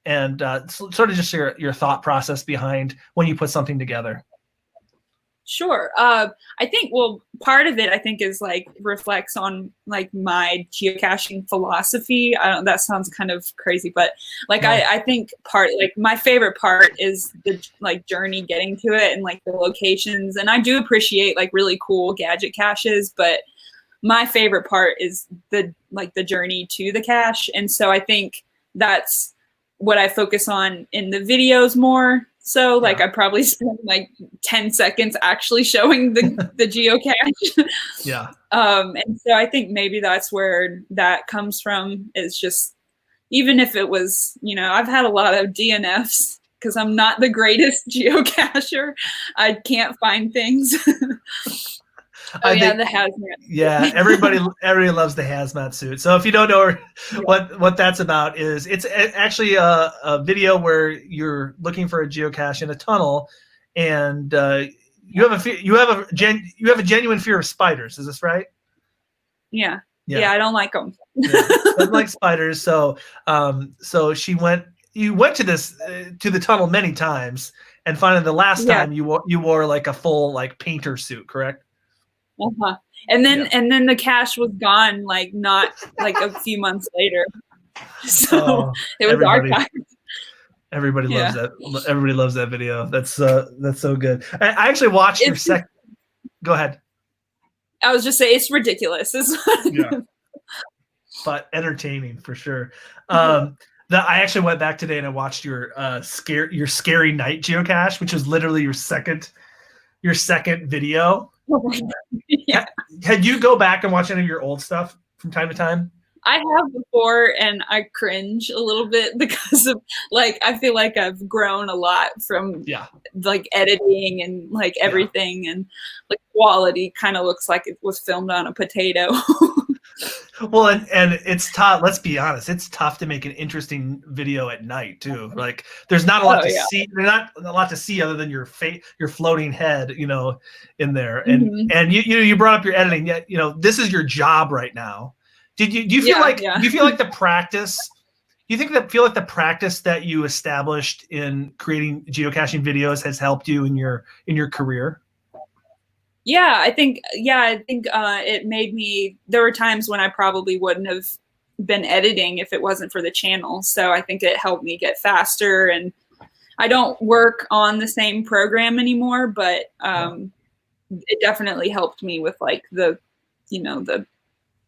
sort of just your thought process behind when you put something together. Sure. I think, well, part of it, I think, is like reflects on like my geocaching philosophy. I don't, that sounds kind of crazy, but like, No. I think like my favorite part is the like journey getting to it and like the locations. And I do appreciate like really cool gadget caches, but my favorite part is the journey to the cache. And so I think that's what I focus on in the videos more. So like I probably spend like 10 seconds actually showing the geocache. Yeah. And so I think maybe that's where that comes from, is just, even if it was, you know, I've had a lot of DNFs because I'm not the greatest geocacher. I can't find things. The hazmat. Yeah, everybody loves the hazmat suit. So if you don't know what that's about, it's actually a video where you're looking for a geocache in a tunnel, and you have a genuine fear of spiders. Is this right? Yeah, I don't like them. Doesn't like spiders. So you went to the tunnel many times, and finally the last time you wore like a full like painter suit, correct? Uh-huh. And then the cache was gone, like not like a few months later. So it was archived. Everybody loves that. Everybody loves that video. That's so good. I actually watched your second. Go ahead. I was just saying, it's ridiculous. But entertaining for sure. I actually went back today and I watched your scary night geocache, which is literally your second video. Yeah. Had you go back and watch any of your old stuff from time to time? I have before, and I cringe a little bit because of like, I feel like I've grown a lot from like editing and like everything, and like quality kind of looks like it was filmed on a potato. Well, and it's tough. Let's be honest. It's tough to make an interesting video at night too. Like there's not a lot to see. There's not a lot to see other than your floating head, you know, in there. And and you brought up your editing. Yet, you know, this is your job right now. Do you feel like the practice? Do you feel like the practice that you established in creating geocaching videos has helped you in your career? Yeah, I think it made me, there were times when I probably wouldn't have been editing if it wasn't for the channel. So I think it helped me get faster, and I don't work on the same program anymore, but it definitely helped me with like the, you know, the,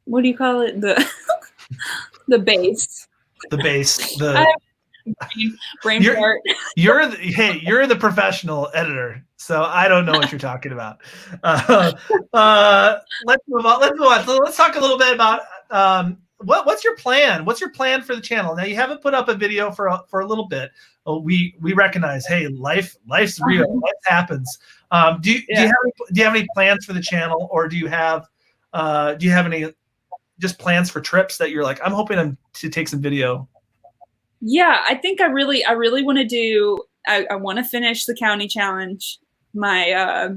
what do you call it? The base. The base. Brain fart. You're the professional editor, so I don't know what you're talking about. Let's move on. So let's talk a little bit about what's your plan? What's your plan for the channel? Now you haven't put up a video for a little bit. We recognize, hey, life's real. Life happens. Do you have any plans for the channel, or do you have any just plans for trips that you're like, I'm hoping to take some video? Yeah, I think I really want to do, I want to finish the county challenge. My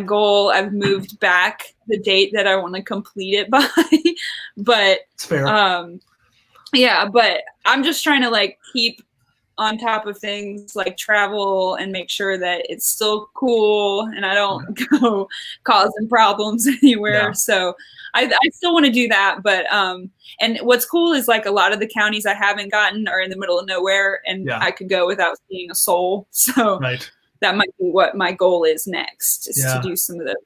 goal, I've moved back the date that I want to complete it by, but it's fair. But I'm just trying to like keep on top of things, like travel, and make sure that it's still cool and I don't go causing problems anywhere. So I still want to do that, but and what's cool is like a lot of the counties I haven't gotten are in the middle of nowhere, and I could go without seeing a soul. So that might be what my goal is next, is to do some of those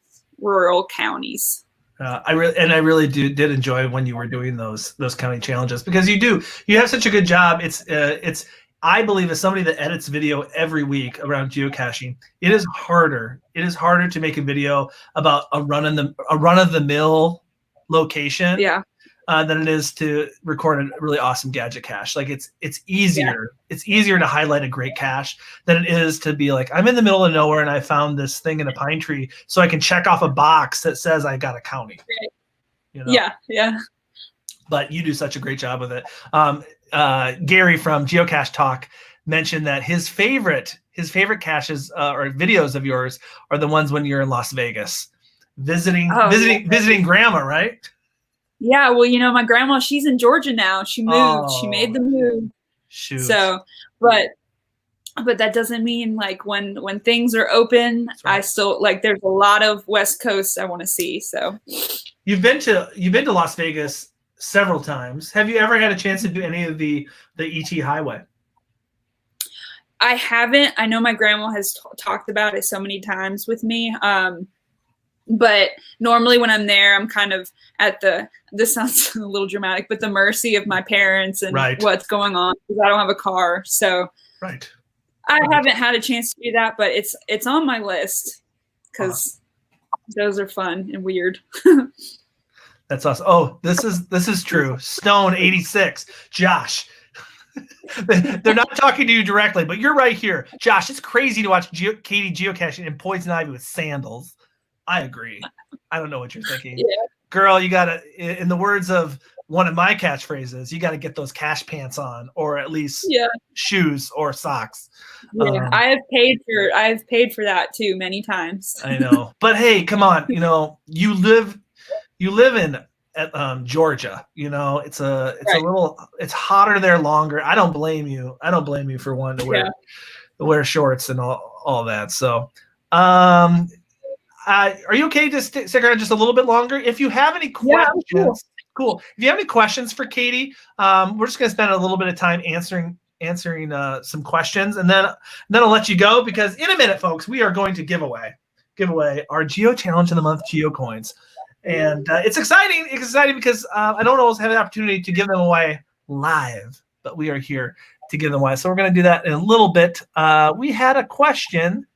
rural counties. I really did enjoy when you were doing those county challenges, because you have such a good job. It's I believe, as somebody that edits video every week around geocaching, it is harder to make a video about a run of the mill location than it is to record a really awesome gadget cache. Like it's easier. It's easier to highlight a great cache than it is to be like, I'm in the middle of nowhere and I found this thing in a pine tree, so I can check off a box that says I got a county. You know? Yeah. But you do such a great job with it. Gary from Geocache Talk mentioned that his favorite caches or videos of yours are the ones when you're in Las Vegas visiting grandma, right? Yeah, well, you know, my grandma, she's in Georgia now. She moved. She made the move. Shoot. So, but that doesn't mean like when things are open, right. I still like there's a lot of West Coast I want to see. So you've been to Las Vegas several times. Have you ever had a chance to do any of the ET Highway? I haven't. I know my grandma has talked about it so many times with me. But normally when I'm there, I'm kind of at this sounds a little dramatic, but the mercy of my parents and right. what's going on because I don't have a car. So right. I haven't had a chance to do that, but it's on my list because those are fun and weird. That's awesome. Oh, this is true. Stone 86. Josh. They're not talking to you directly, but you're right here. Josh, it's crazy to watch Kaity geocaching in poison ivy with sandals. I agree. I don't know what you're thinking. Yeah. Girl, you got to, in the words of one of my catchphrases, you got to get those cache pants on, or at least shoes or socks. Yeah, I have paid for that too many times. I know, but hey, come on, you live in Georgia. It's a little, it's hotter there longer. I don't blame you. I don't blame you for wanting to wear shorts and all that. So, are you okay to stick around just a little bit longer? If you have any questions, cool. If you have any questions for Kaity, we're just going to spend a little bit of time answering some questions, and then I'll let you go because in a minute, folks, we are going to give away our Geo Challenge of the Month Geo coins, and it's exciting. It's exciting because I don't always have the opportunity to give them away live, but we are here to give them away. So we're going to do that in a little bit. We had a question.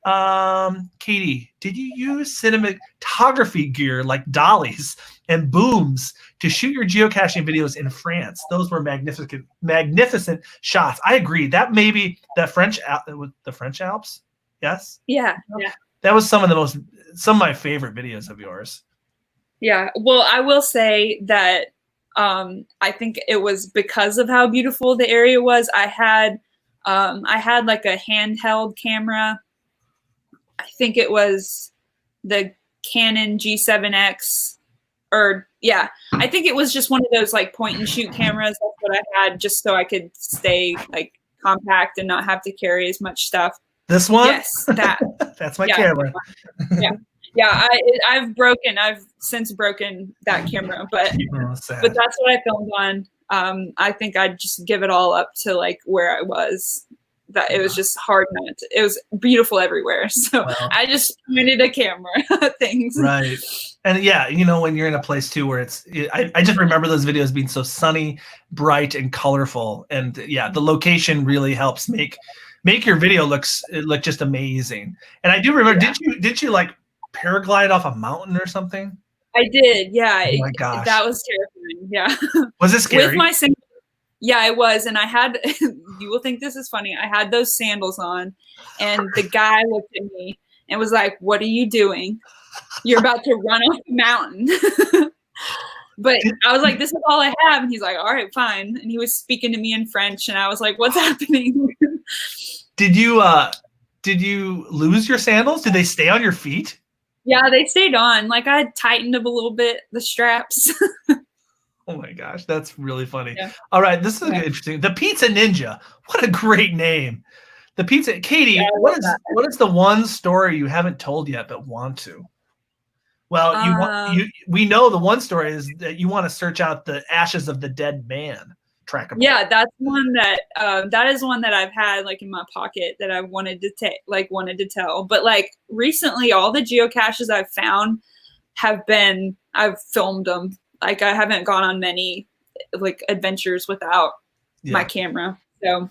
Kaity, did you use cinematography gear like dollies and booms to shoot your geocaching videos in France? Those were magnificent shots. I agree. That may be the French Alps. Yes. Yeah. That was some of my favorite videos of yours. Yeah. Well, I will say that I think it was because of how beautiful the area was. I had like a handheld camera. I think it was the Canon G7X I think it was just one of those like point and shoot cameras. That's what I had just so I could stay like compact and not have to carry as much stuff. This one? Yes, that. That's my camera. Yeah. I've since broken that camera, but that's what I filmed on. I think I'd just give it all up to like where I was. That it was just hard not to. It was beautiful everywhere, so I just pointed a camera at things. Right, and when you're in a place too where I just remember those videos being so sunny, bright, and colorful, and the location really helps make your video look just amazing. And I do remember, did you like paraglide off a mountain or something? I did, yeah. Oh my gosh, that was terrifying. Yeah, was it scary? With my single. Yeah, it was. And I had, you will think this is funny. I had those sandals on and the guy looked at me and was like, "What are you doing? You're about to run off the mountain." But I was like, "This is all I have." And he's like, "All right, fine." And he was speaking to me in French and I was like, "What's happening?" Did you lose your sandals? Did they stay on your feet? Yeah, they stayed on. Like I had tightened them a little bit, the straps. Oh my gosh, that's really funny. Yeah. All right, this is interesting. The Pizza Ninja. What a great name. The Pizza Kaity, what is the one story you haven't told yet but want to? Well, we know the one story is that you want to search out the ashes of the dead man trackable. Yeah, that's one that is one that I've had like in my pocket that I wanted to tell. But like recently all the geocaches I've found I've filmed them. Like I haven't gone on many like adventures without my camera. So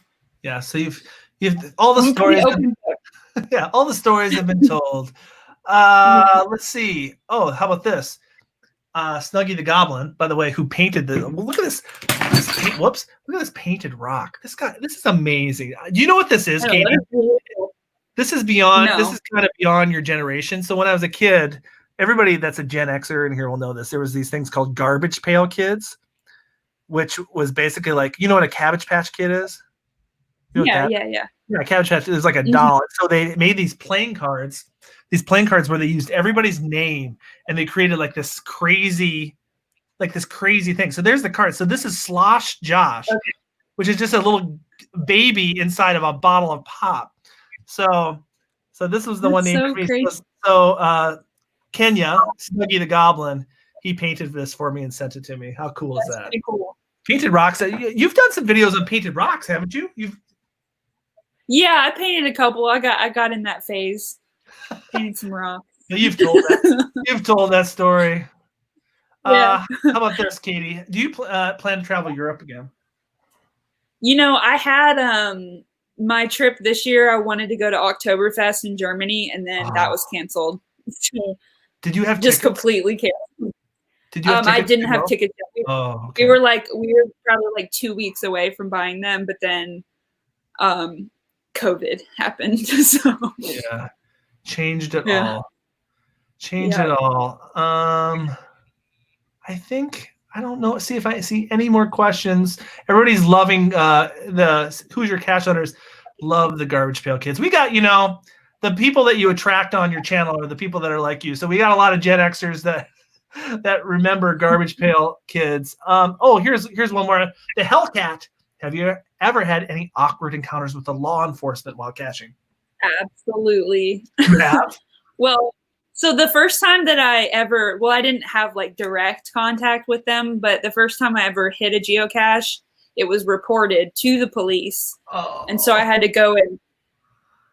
so you've all the stories. All the stories have been told. Let's see. Oh, how about this? Snuggy the Goblin, by the way, who painted look at this. Look at this painted rock. This is amazing. Do you know what this is, Kaity? This is beyond. No. This is kind of beyond your generation. So when I was a kid. Everybody that's a Gen Xer in here will know this. There was these things called Garbage Pail Kids, which was basically like, you know what a Cabbage Patch Kid is? Yeah. Cabbage Patch is like a doll. So they made these playing cards where they used everybody's name and they created like this crazy thing. So there's the card. So this is Slosh Josh. Okay. which is just a little baby inside of a bottle of pop. So this was the one named so for me. crazy. So Kenya, Snuggy the Goblin, he painted this for me and sent it to me. How cool is that? Pretty cool. Painted rocks. You've done some videos on painted rocks, haven't you? Yeah, I painted a couple. I got in that phase. Painted some rocks. You've told that. You've told that story. Yeah. How about this, Katie? Do you plan to travel Europe again? You know, I had my trip this year. I wanted to go to Oktoberfest in Germany, and then that was canceled. Did you have just tickets? Completely canceled? Did you have I didn't have tickets yet. Okay. We were probably like 2 weeks away from buying them, but then COVID happened. So yeah, changed it all. Changed it all. I think, I don't know. See if I see any more questions. Everybody's loving the Who's Your Cache Hunters. Love the Garbage Pail Kids. We got, the people that you attract on your channel are the people that are like you. So we got a lot of Gen Xers that remember Garbage Pail Kids. Here's one more. The Hellcat. Have you ever had any awkward encounters with the law enforcement while caching? Absolutely. You have? Well, so the first time that I didn't have like direct contact with them, but the first time I ever hit a geocache, it was reported to the police. Oh. And so I had to go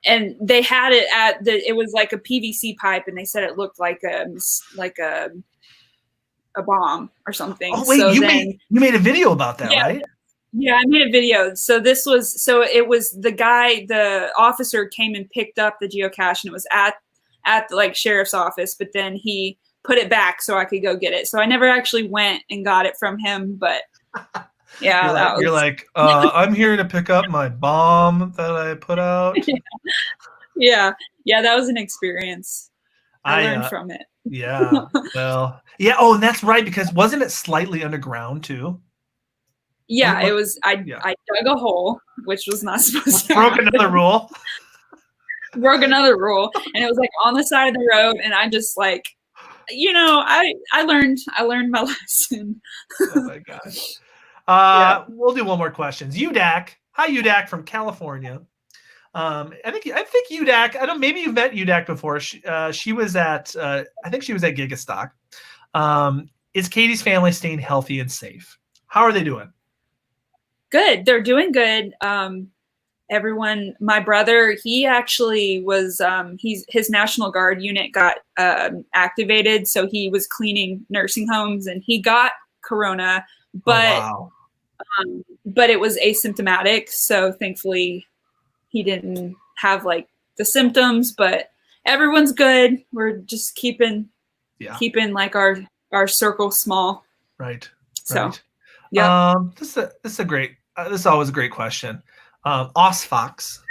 and they had it it was like a PVC pipe, and they said it looked like a bomb or something. Oh wait, so you made a video about that, right? Yeah, I made a video. So it was the officer came and picked up the geocache, and it was at the like sheriff's office, but then he put it back so I could go get it. So I never actually went and got it from him, but yeah. You're like, I'm here to pick up my bomb that I put out. Yeah, that was an experience. I learned from it. Yeah, well, yeah. Oh, and that's right, because wasn't it slightly underground too? Yeah, it was. I dug a hole, which was not supposed to. Broke another rule. Broke another rule, and it was like on the side of the road, and I just like, I learned my lesson. Oh my gosh. We'll do one more question. UDAC. Hi, UDAC from California. I think UDAC. I don't. Maybe you've met UDAC before. She was at. I think she was at Gigastock. Is Katie's family staying healthy and safe? How are they doing? Good. They're doing good. Everyone, my brother, he actually was, his National Guard unit got activated. So he was cleaning nursing homes, and he got corona, but it was asymptomatic. So thankfully he didn't have like the symptoms, but everyone's good. We're just keeping like our circle small. Right. So, right. yeah. This is always a great question. Osfox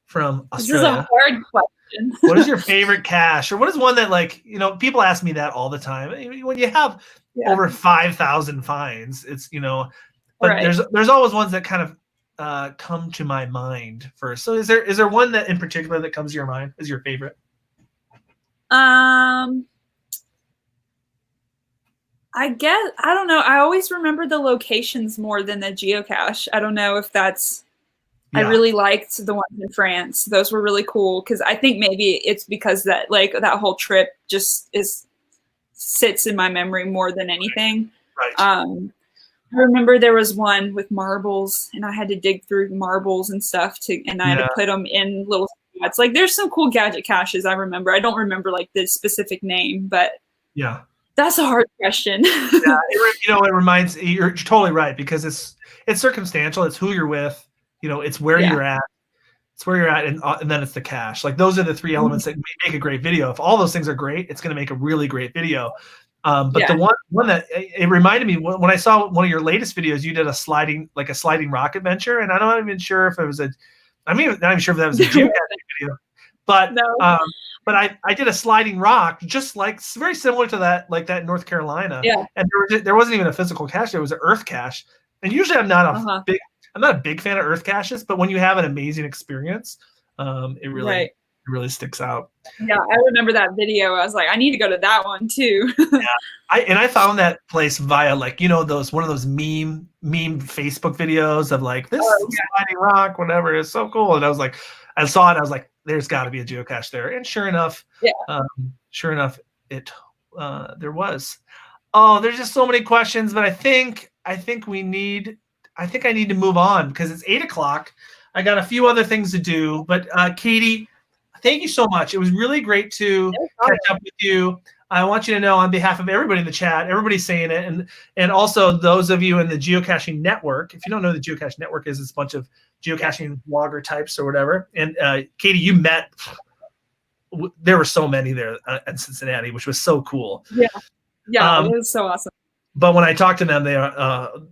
from Australia. This is a hard question. What is your favorite cache, or what is one that people ask me that all the time. When you have over 5,000 finds, it's but there's always ones that kind of come to my mind first. So is there one that in particular that comes to your mind as your favorite? I guess, I don't know. I always remember the locations more than the geocache. I don't know if that's. I really liked the ones in France. Those were really cool, because I think maybe it's because that whole trip just sits in my memory more than anything. Right. I remember there was one with marbles, and I had to dig through marbles and stuff and I had to put them in little spots. Like, there's some cool gadget caches I remember. I don't remember like the specific name, but that's a hard question. It reminds. You're totally right, because it's circumstantial. It's who you're with. It's where you're at. It's where you're at, and then it's the cache. Like, those are the three elements that make a great video. If all those things are great, it's going to make a really great video. But the one that it reminded me, when I saw one of your latest videos, you did a sliding rock adventure, and I'm not even sure if it was not even sure if that was a geocaching video. But but I did a sliding rock, just like very similar to that, like that in North Carolina. Yeah. And there wasn't even a physical cache; there was an earth cache. And usually I'm not a big fan of earth caches, but when you have an amazing experience, it really really sticks out. Yeah, I remember that video. I was like, I need to go to that one too. I found that place via one of those meme Facebook videos of like this sliding rock, whatever. It's so cool. And I was like, I saw it. I was like, there's got to be a geocache there. And sure enough, there was. Oh, there's just so many questions, but I think I need to move on because it's 8:00. I got a few other things to do, but Kaity, thank you so much. It was really great to catch up with you. I want you to know on behalf of everybody in the chat, everybody's saying it, and also those of you in the Geocaching Network. If you don't know what the Geocache Network is, it's a bunch of geocaching blogger types or whatever. And Kaity, you met. There were so many there in Cincinnati, which was so cool. Yeah, it was so awesome. But when I talked to them,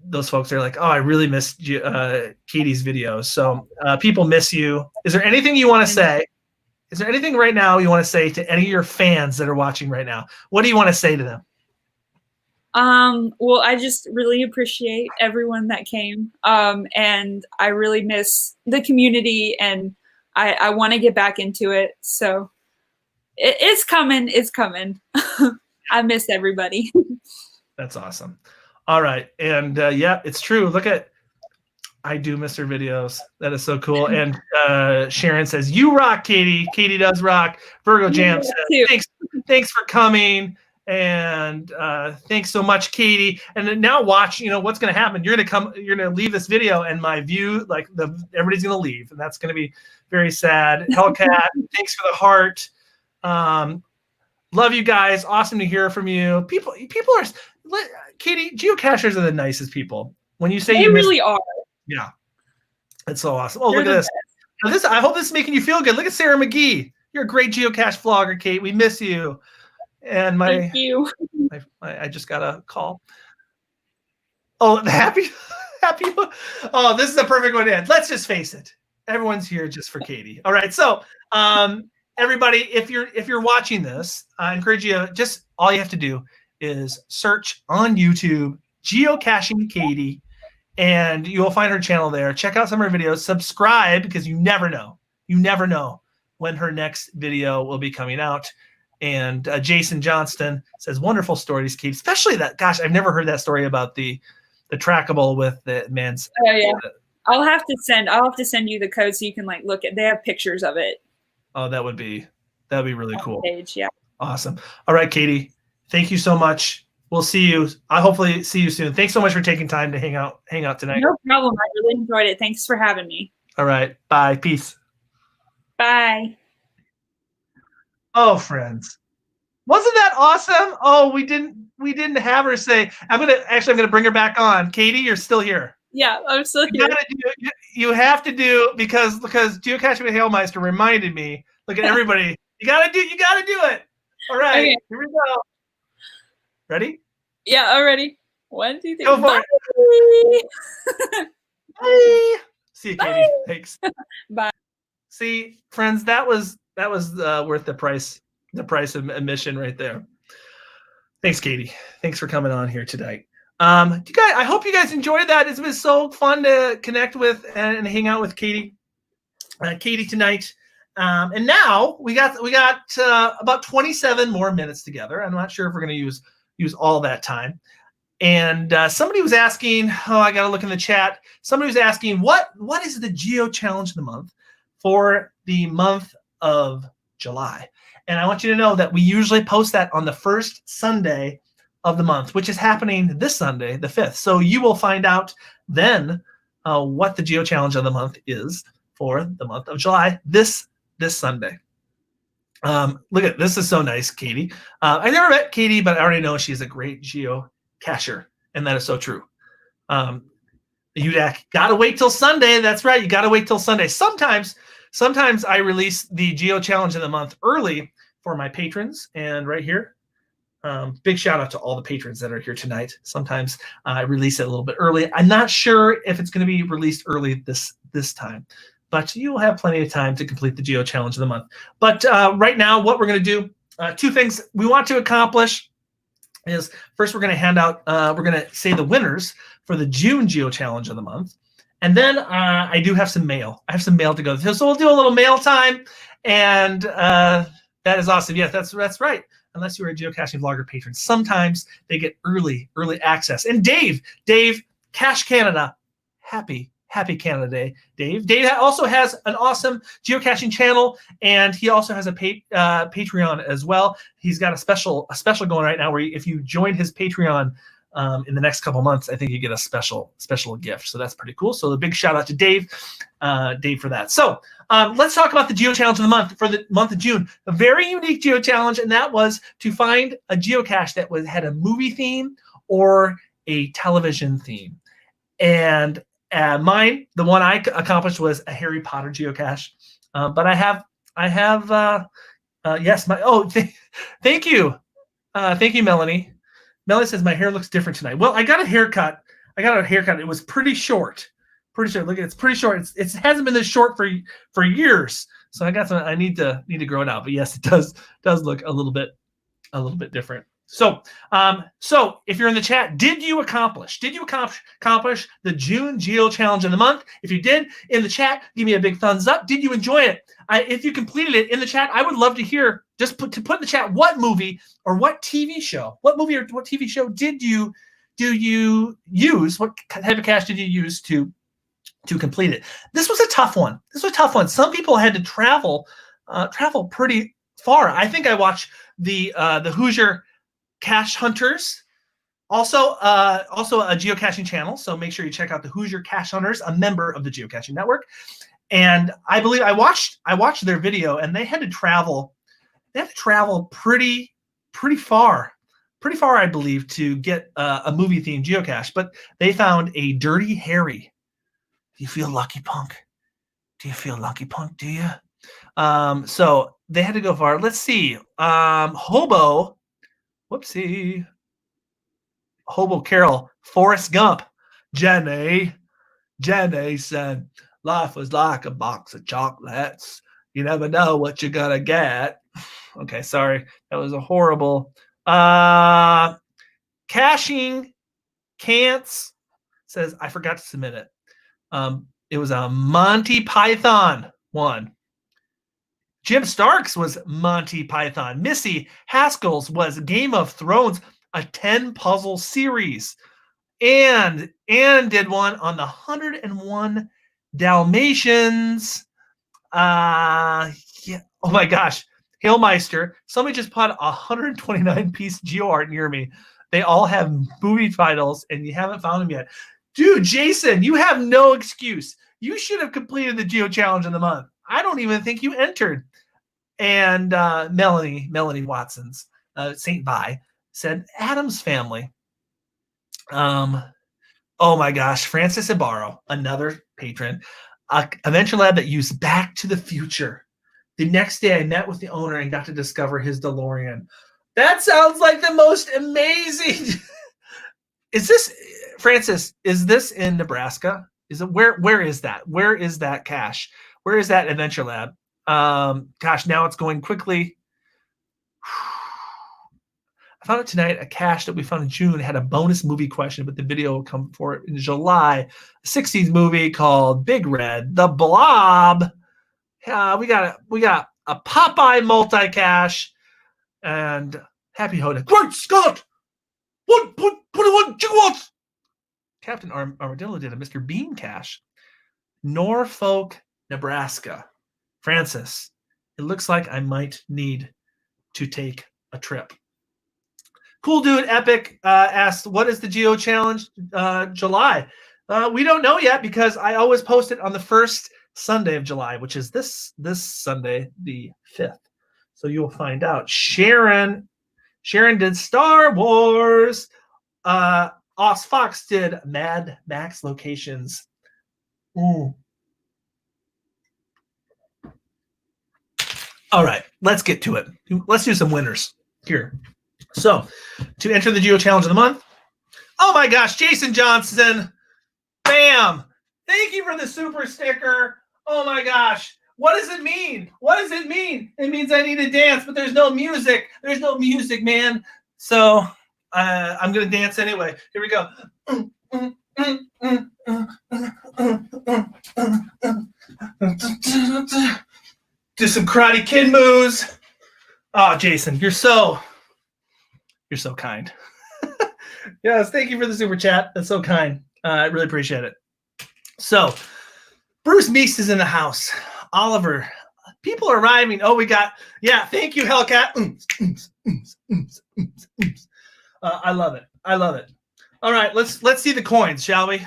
those folks, they're like, "Oh, I really missed Kaity's videos." So people miss you. Is there anything you want to say? Is there anything right now you want to say to any of your fans that are watching right now? What do you want to say to them? Well, I just really appreciate everyone that came. And I really miss the community, and I want to get back into it. So it's coming. It's coming. I miss everybody. That's awesome. All right. And yeah, it's true. Look at, I do miss her videos. That is so cool. And Sharon says, you rock, Kaity. Kaity does rock. Virgo Jam says, thanks for coming. And thanks so much, Kaity. And then now watch, what's going to happen. You're going to leave this video and my view, everybody's going to leave. And that's going to be very sad. Hellcat, thanks for the heart. Love you guys. Awesome to hear from you. People are, Kaity, geocachers are the nicest people. When you say they really are. Yeah. It's so awesome. Oh, look at this. I hope this is making you feel good. Look at Sarah McGee. You're a great geocache vlogger, Kate. We miss you. And thank you. I just got a call. Oh, happy. Oh, this is a perfect one to end. Let's just face it. Everyone's here just for Kaity. All right. So, everybody, if you're watching this, I encourage you, just all you have to do is search on YouTube Geocaching Kaity, and you will find her channel there. Check out some of her videos. Subscribe, because you never know. You never know when her next video will be coming out. And Jason Johnston says, wonderful stories, Kaity. Especially that, gosh, I've never heard that story about the trackable with the man's. Oh yeah. I'll have to send you the code so you can look at. They have pictures of it. Oh, that'd be really cool. Page, yeah. Awesome. All right, Kaity. Thank you so much. We'll see you. I hopefully see you soon. Thanks so much for taking time to hang out tonight. No problem. I really enjoyed it. Thanks for having me. All right. Bye. Peace. Bye. Oh, friends. Wasn't that awesome? Oh, we didn't have her say, I'm gonna bring her back on. Kaity, you're still here. Yeah, I'm still here. You have to do because Geocaching with Hailmeister reminded me. Look at everybody. You gotta do it. All right, okay. Here we go. Ready? Yeah, I'm ready. 1, 2, 3. Go for it. Bye. See you, Kaity. Thanks. Bye. See, friends, that was worth the price of admission right there. Thanks, Kaity. Thanks for coming on here tonight. You guys, I hope you guys enjoyed that. It's been so fun to connect with and hang out with Kaity tonight. And now we got about 27 more minutes together. I'm not sure if we're going to use all that time. And somebody was asking, I got to look in the chat. Somebody was asking, what is the Geo Challenge of the month for the month of July? And I want you to know that we usually post that on the first Sunday of the month, which is happening this Sunday, the 5th. So you will find out then what the Geo Challenge of the month is for the month of July this Sunday. Look at this. Is so nice, Kaity. I never met Kaity, but I already know she's a great geocacher, and that is so true. You gotta wait till Sunday. That's right. You gotta wait till Sunday. Sometimes I release the Geo Challenge of the month early for my patrons, and right here, big shout out to all the patrons that are here tonight. Sometimes I release it a little bit early. I'm not sure if it's going to be released early this time, but you will have plenty of time to complete the Geo Challenge of the month. But right now, what we're going to do, two things we want to accomplish is first we're going to hand out, we're going to say the winners for the June Geo Challenge of the month. And then I do have some mail. I have some mail to go through. So we'll do a little mail time. And that is awesome. Yes, that's right. Unless you're a geocaching vlogger patron, sometimes they get early access. And Dave, Cache Canada, happy Canada Day, Dave. Dave also has an awesome geocaching channel, and he also has a Patreon as well. He's got a special going right now where if you join his Patreon in the next couple months, I think you get a special gift. So that's pretty cool. So a big shout out to Dave for that. So let's talk about the Geo Challenge of the month for the month of June. A very unique Geo Challenge, and that was to find a geocache that had a movie theme or a television theme. And mine, the one I accomplished, was a Harry Potter geocache. But I have yes, thank you, Melanie. Melanie says my hair looks different tonight. Well, I got a haircut. It was pretty short. Look, it's pretty short. It hasn't been this short for years. So I got some. I need to grow it out. But yes, it does look a little bit different. So if you're in the chat, did you accomplish the June Geo Challenge of the month? If you did, in the chat, give me a big thumbs up. Did you enjoy it? If you completed it, in the chat, I would love to hear. Just put in the chat what movie or what TV show, did you use? What type of cache did you use to complete it? This was a tough one. Some people had to travel pretty far. I think I watched the Hoosier Cache Hunters, also a geocaching channel. So make sure you check out the Hoosier Cache Hunters, a member of the Geocaching Network. And I believe I watched their video, and they had to travel pretty far, I believe, to get a movie themed geocache. But they found a Dirty Harry. Do you feel lucky, punk? Do you? So they had to go far. Let's see. Hobo Carol, Forrest Gump. Jenny said, life was like a box of chocolates. You never know what you're gonna get. Okay, sorry. That was a horrible. Caching Cants says, I forgot to submit it. It was a Monty Python one. Jim Starks was Monty Python. Missy Haskell's was Game of Thrones, a 10 puzzle series. And did one on the 101 Dalmatians. Yeah. Oh my gosh. Hailmeister. Somebody just put a 129 piece geo art near me. They all have movie titles, and you haven't found them yet. Dude, Jason, you have no excuse. You should have completed the Geo Challenge of the month. I don't even think you entered. And Melanie Watson's St. Vi said Adam's Family. Oh my gosh, Francis Ibarro, another patron, Adventure Lab that used Back to the Future. The next day, I met with the owner and got to discover his DeLorean. That sounds like the most amazing. Is this, Francis? Is this in Nebraska? Is it where is that? Where is that cache? Where is that Adventure Lab? Gosh, now it's going quickly. I found it tonight. A cache that we found in June had a bonus movie question, but the video will come for it in July. A 60s movie called Big Red, The Blob. We got a Popeye multi-cache, and Happy Hoda. Great Scott! 1.21 gigawatts! Captain Armadillo did a Mr. Bean cache. Norfolk, Nebraska. Francis, it looks like I might need to take a trip. Cool Dude Epic asked, what is the Geo Challenge July? We don't know yet because I always post it on the first Sunday of July, which is this Sunday, the 5th. So you'll find out. Sharon did Star Wars. Os Fox did Mad Max locations. All right, let's get to it. Let's do some winners here. So, to enter the Geo Challenge of the month, oh my gosh, Jason Johnson, bam! Thank you for the super sticker. Oh my gosh, what does it mean? It means I need to dance, but there's no music. There's no music, man. So, I'm gonna dance anyway. Here we go. Do some Karate Kid moves. Oh, Jason, you're so kind. Yes, thank you for the super chat. That's so kind. I really appreciate it. So, Bruce Meese is in the house. Oliver, people are arriving. Oh, we got, yeah, thank you, Hellcat. I love it. I love it. All right, let's see the coins, shall we?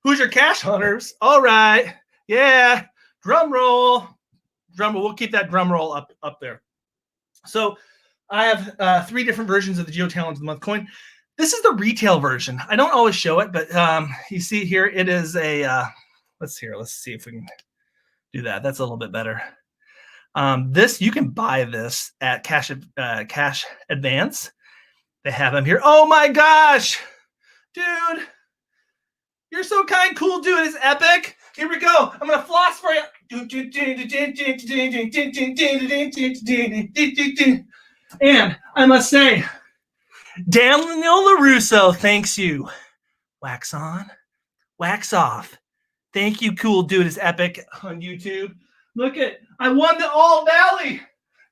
Who's your cash hunters? All right. Yeah. Drum roll. Drum roll. We'll keep that drum roll up there. So I have 3 different versions of the Geo Challenge of the Month coin. This is the retail version. I don't always show it, but you see here, it is a, let's see if we can do that. That's a little bit better. This, you can buy this at Cash Advance. They have them here. Oh my gosh, dude. You're so kind. Cool, dude. It's epic. Here we go. I'm going to floss for you. And I must say, Daniel LaRusso thanks you. Wax on, wax off. Thank you, cool dude. It's epic on YouTube. Look at, I won the All Valley.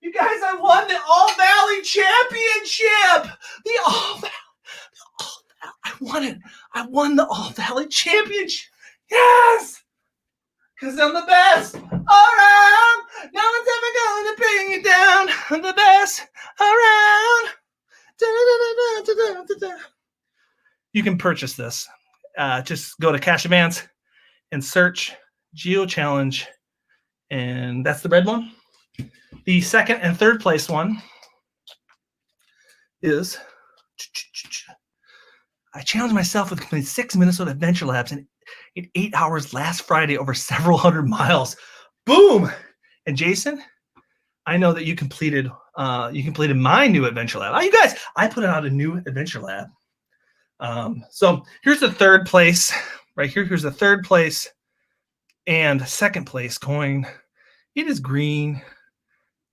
You guys, I won the All Valley Championship. The All Valley. I won it. I won the All Valley Championship. Yes. Because I'm the best around. No one's ever going to bring you down. I'm the best around. You can purchase this. Just go to Cash Advance and search Geo Challenge. And that's the red one. The second and third place one is I challenged myself with completing 6 Minnesota Adventure Labs in 8 hours last Friday over several hundred miles. Boom! And Jason, I know that you completed my new Adventure Lab. Oh, you guys, I put out a new Adventure Lab. So here's the third place. Right here, here's the third place and second place coin. It is green.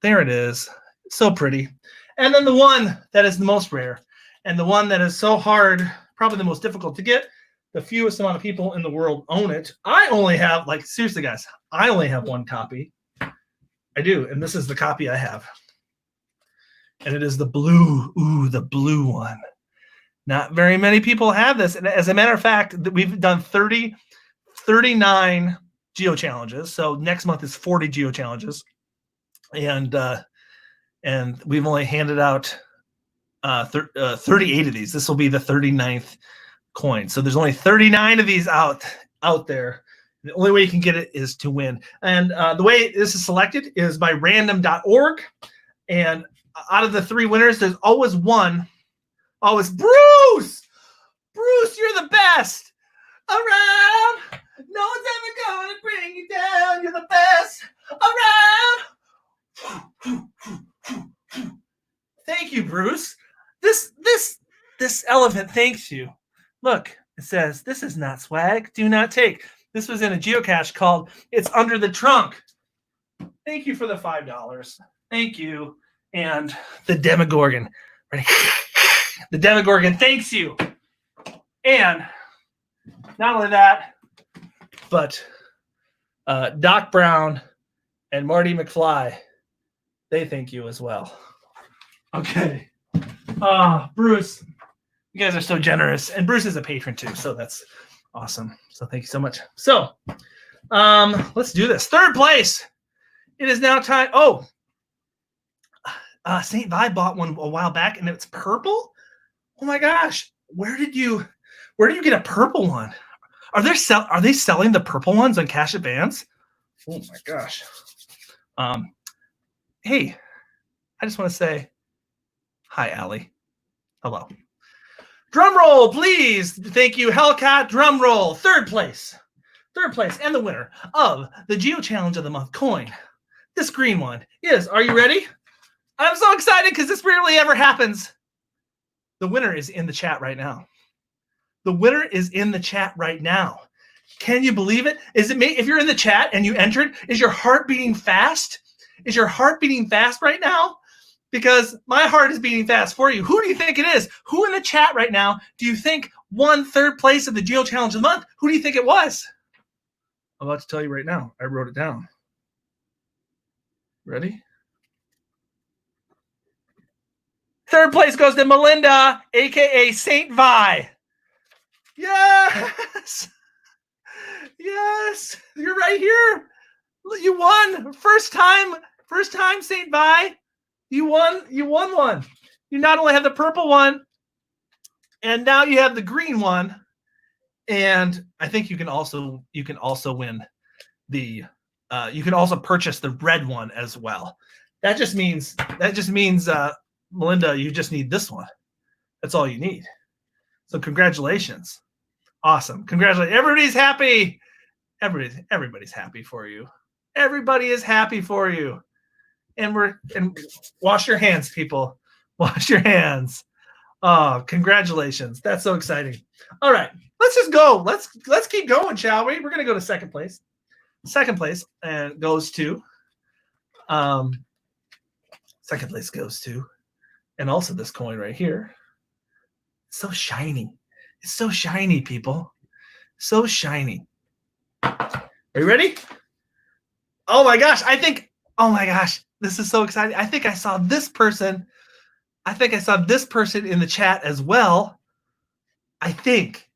There it is. It's so pretty. And then the one that is the most rare and the one that is so hard, probably the most difficult to get, the fewest amount of people in the world own it. I only have, like, seriously, guys, I only have one copy. I do. And this is the copy I have. And it is the blue. Ooh, the blue one. Not very many people have this. And as a matter of fact, we've done 39 Geo Challenges. So next month is 40 Geo Challenges. And we've only handed out 38 of these. This will be the 39th coin. So there's only 39 of these out there. The only way you can get it is to win. And the way this is selected is by random.org. And out of the 3 winners, there's always one. Always Bruce! Bruce, you're the best! Around! No one's ever going to bring you down. You're the best! Around! Thank you, Bruce. This elephant thanks you. Look, it says, this is not swag. Do not take. This was in a geocache called It's Under the Trunk. Thank you for the $5. Thank you. And the Demogorgon. Ready? The Demogorgon thanks you. And not only that, but Doc Brown and Marty McFly, they thank you as well. Okay. Bruce, you guys are so generous. And Bruce is a patron too, so that's awesome. So thank you so much. So let's do this. Third place. It is now time. Oh, St. Vi bought one a while back and it's purple. Oh my gosh. Where did you get a purple one? Are they selling the purple ones on Cash Advance? Oh my gosh. Hey, I just want to say hi, Allie. Hello. Drum roll, please. Thank you, Hellcat. Drum roll. Third place. And the winner of the Geo Challenge of the Month coin, this green one, is, are you ready? I'm so excited because this rarely ever happens. The winner is in the chat right now. The winner is in the chat right now. Can you believe it? Is it me? If you're in the chat and you entered, is your heart beating fast? Is your heart beating fast right now? Because my heart is beating fast for you. Who do you think it is? Who in the chat right now do you think won third place at the Geo Challenge of the month. Who do you think it was? I'm about to tell you right now. I wrote it down. Ready? Third place goes to Melinda, aka Saint Vi. Yes. Yes. You're right here. You won. First time, Saint Vi. You won one. You not only have the purple one, and now you have the green one. And I think you can also win the you can also purchase the red one as well. That just means Melinda, you just need this one. That's all you need. So congratulations. Awesome. Congratulations. Everybody's happy. Everybody's happy for you. Everybody is happy for you. And wash your hands, people. Wash your hands. Oh, congratulations. That's so exciting. All right. Let's just go. Let's keep going, shall we? We're going to go to second place. Second place and goes to second place goes to, and also this coin right here. It's so shiny. It's so shiny, people. So shiny. Are you ready? Oh my gosh. Oh my gosh. This is so exciting. I think I saw this person. in the chat as well. I think.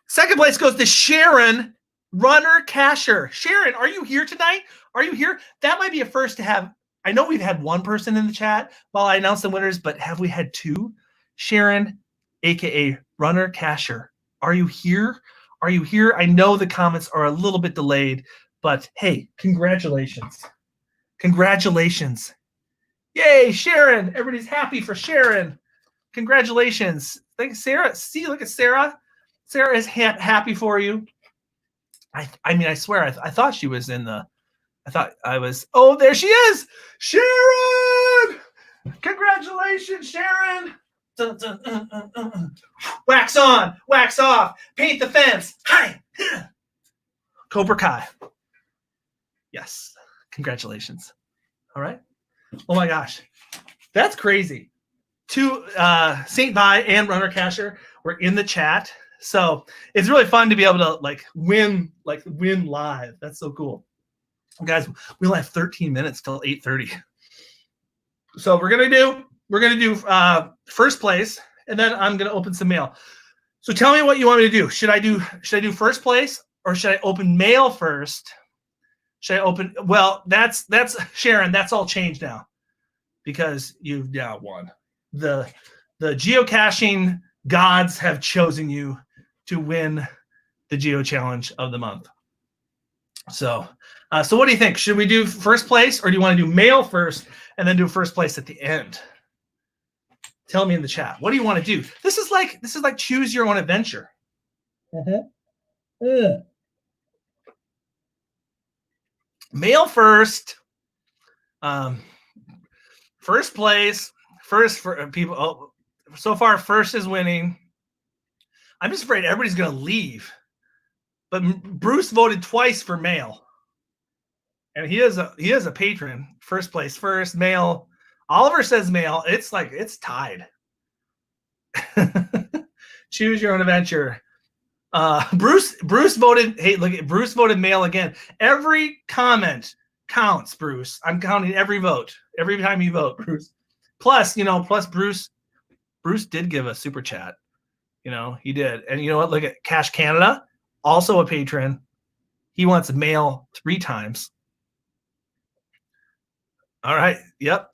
Second place goes to Sharon, Runner Casher. Sharon, are you here tonight? Are you here? That might be a first to have. I know we've had one person in the chat while I announced the winners, but have we had two? Sharon, aka Runner Casher. Are you here? Are you here? I know the comments are a little bit delayed, but hey, congratulations. Congratulations. Yay, Sharon. Everybody's happy for Sharon. Congratulations. Thanks, Sarah. See, look at Sarah. Sarah is happy for you. I mean, I swear, I thought she was in the, oh, there she is. Sharon! Congratulations, Sharon. Dun, dun, wax on, wax off, paint the fence. Hi. Cobra Kai. Yes. Congratulations. All right. Oh my gosh. That's crazy. Two St. Vi and Runner Casher were in the chat. So it's really fun to be able to win live. That's so cool. Guys, we only have 13 minutes till 8:30. So we're gonna do first place, and then I'm gonna open some mail. So tell me what you want me to do. Should I do first place, or should I open mail first? Should I open? Well, that's Sharon. That's all changed now because you've now won. The geocaching gods have chosen you to win the Geo Challenge of the month. So what do you think? Should we do first place, or do you want to do mail first and then do first place at the end? Tell me in the chat. What do you want to do? This is like choose your own adventure. Mail first. First place. First for people. Oh, so far, first is winning. I'm just afraid everybody's going to leave. But Bruce voted twice for mail. And he is a patron. First place, first, mail. Oliver says mail. It's tied. Choose your own adventure. Bruce voted, hey, look at Bruce voted mail again. Every comment counts, Bruce. I'm counting every vote. Every time you vote, Bruce. Plus Bruce did give a super chat. He did. And you know what? Look at Cash Canada, also a patron. He wants mail 3 times. All right. Yep.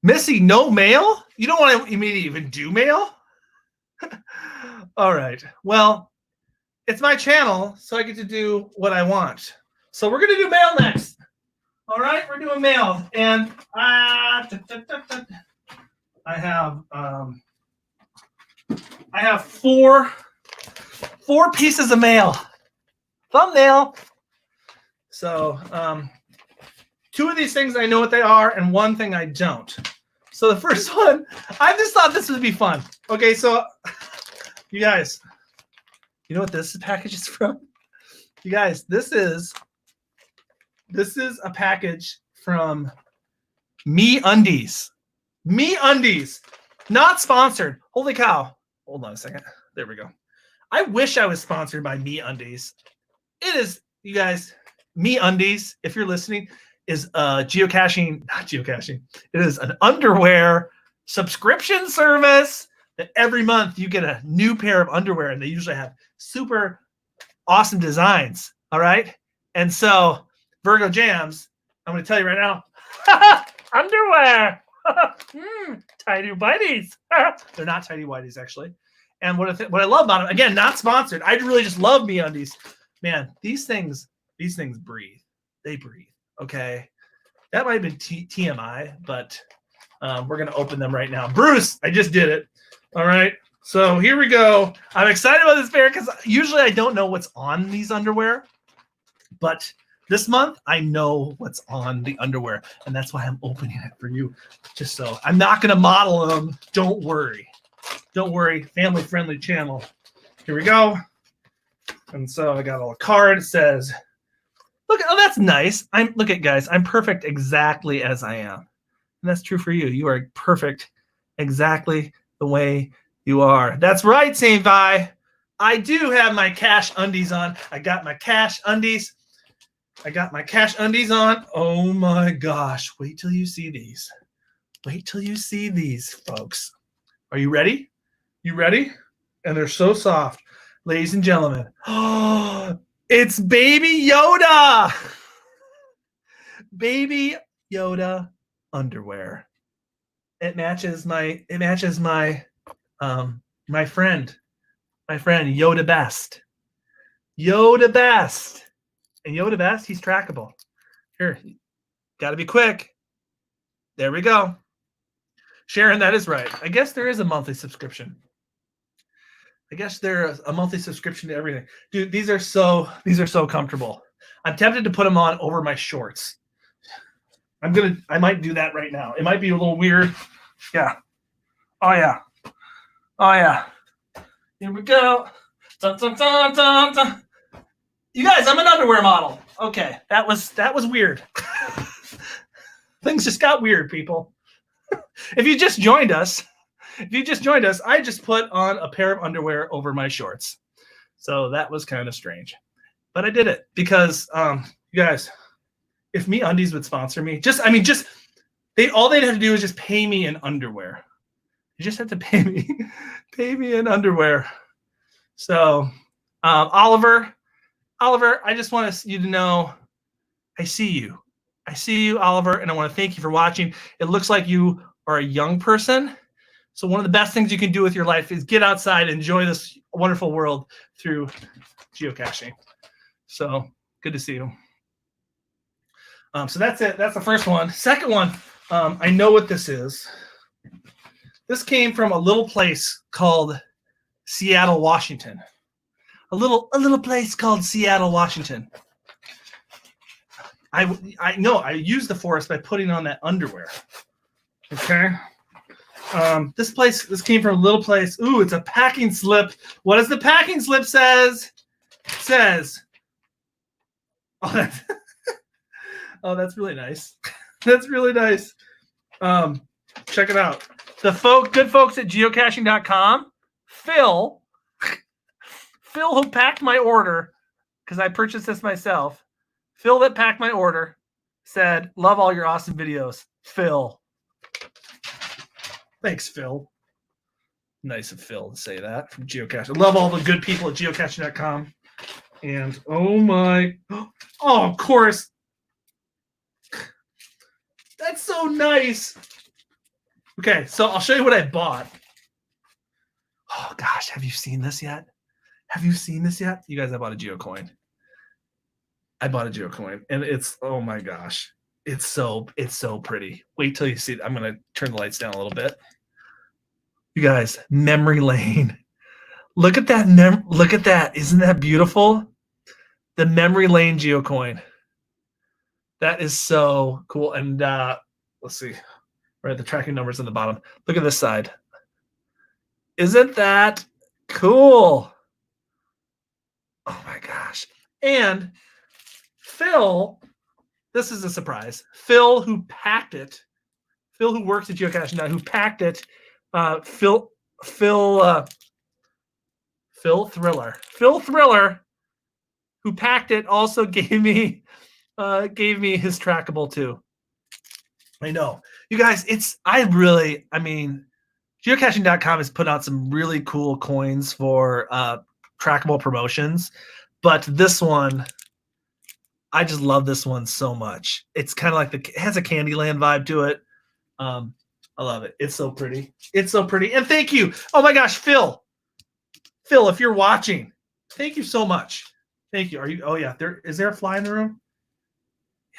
Missy, no mail? You don't want me to even do mail? All right. Well, it's my channel, so I get to do what I want. So we're going to do mail next. All right. We're doing mail. And I have 4 pieces of mail. Thumbnail. So 2 of these things I know what they are, and 1 thing I don't. So the first one, I just thought this would be fun. Okay, so you guys, you know what this package is from? You guys, this is a package from Me Undies. Me Undies. Not sponsored. Holy cow. Hold on a second. There we go. I wish I was sponsored by MeUndies. It is, you guys, MeUndies, if you're listening, is not geocaching. It is an underwear subscription service that every month you get a new pair of underwear, and they usually have super awesome designs. All right. And so, Virgo Jams, I'm going to tell you right now, underwear. Tidy whities. They're not tidy whities, actually. And what I love about them, again, not sponsored. I really just love MeUndies. Man, these things breathe. They breathe. Okay. That might have been TMI, but we're going to open them right now. Bruce, I just did it. All right. So here we go. I'm excited about this pair because usually I don't know what's on these underwear, but this month I know what's on the underwear, and that's why I'm opening it for you. Just so I'm not going to model them. Don't worry. Don't worry. Family-friendly channel. Here we go. And so I got a little card. It says, "Look, oh, that's nice. Look at guys. I'm perfect exactly as I am." And that's true for you. You are perfect exactly the way you are. That's right, Saint Vi. I do have my Cache undies on. I got my Cache undies. On. Oh my gosh. Wait till you see these. Wait till you see these, folks. Are you ready? You ready? And they're so soft. Ladies and gentlemen. Oh, it's Baby Yoda. Baby Yoda underwear. It matches my my friend Yoda Best. Yoda Best. And Yoda Best, he's trackable. Here, got to be quick. There we go. Sharon, that is right. I guess there is a monthly subscription. I guess there's a monthly subscription to everything. Dude, these are so comfortable. I'm tempted to put them on over my shorts. I might do that right now. It might be a little weird. Yeah. Oh yeah. Here we go. Dun, dun, dun, dun, dun. You guys, I'm an underwear model. Okay, that was weird. Things just got weird, people. If you just joined us, I just put on a pair of underwear over my shorts. So that was kind of strange. But I did it because you guys, if MeUndies would sponsor me, all they'd have to do is just pay me in underwear. You just have to pay me in underwear. So Oliver, I just want you to know I see you. Oliver, and I want to thank you for watching. It looks like you are a young person. So one of the best things you can do with your life is get outside, enjoy this wonderful world through geocaching. So good to see you. So that's it. That's the first one. Second one, I know what this is. This came from a little place called Seattle, Washington. A little place called Seattle, Washington. I know I used the forest by putting on that underwear. Okay. This came from a little place. Ooh, it's a packing slip. What does the packing slip says? It says, oh, that's really nice. That's really nice. Check it out. The good folks at geocaching.com, Phil, who packed my order, because I purchased this myself. Phil that packed my order said, "Love all your awesome videos." Phil. Thanks, Phil. Nice of Phil to say that from Geocaching. I love all the good people at geocaching.com. And oh, of course. That's so nice. Okay, so I'll show you what I bought. Oh gosh, have you seen this yet? You guys, I bought a geocoin. And it's, oh my gosh. It's so pretty. Wait till you see it. I'm going to turn the lights down a little bit. You guys, memory lane. Look at that. Look at that. Isn't that beautiful? The memory lane geocoin. That is so cool. And let's see. Right, the tracking numbers on the bottom. Look at this side. Isn't that cool? Oh my gosh. And Phil, this is a surprise. Phil, who packed it. Phil, who works at Geocaching now, who packed it. Phil Phil Thriller, who packed it, also gave me his trackable too. I know. You guys, geocaching.com has put out some really cool coins for trackable promotions, but this one, I just love this one so much. It's kind of like it has a Candyland vibe to it. I love it. It's so pretty. It's so pretty. And thank you. Oh my gosh, Phil, if you're watching, thank you so much. Thank you. Are you? Oh yeah. Is there a fly in the room?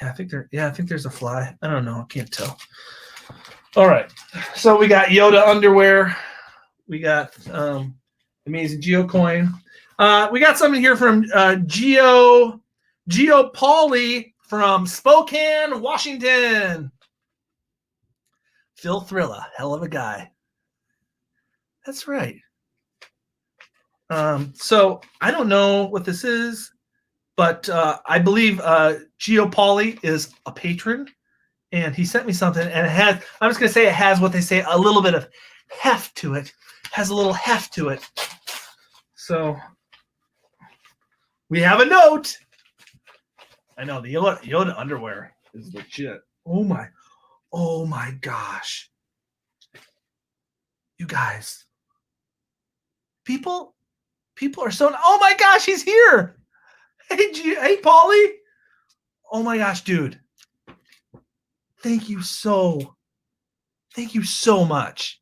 Yeah, I think there's a fly. I don't know. I can't tell. All right. So we got Yoda underwear. We got amazing GeoCoin. We got something here from Geo Pauly from Spokane, Washington. Phil Thriller, hell of a guy. That's right. So I don't know what this is, but I believe Geo Pauly is a patron, and he sent me something, and it has, I'm just going to say it has what they say, a little bit of heft to it. Has a little heft to it. So we have a note. I know the Yoda underwear is legit. Oh my gosh. You guys. People are so, oh my gosh, he's here. Hey, Pauly. Oh my gosh, dude. Thank you so much.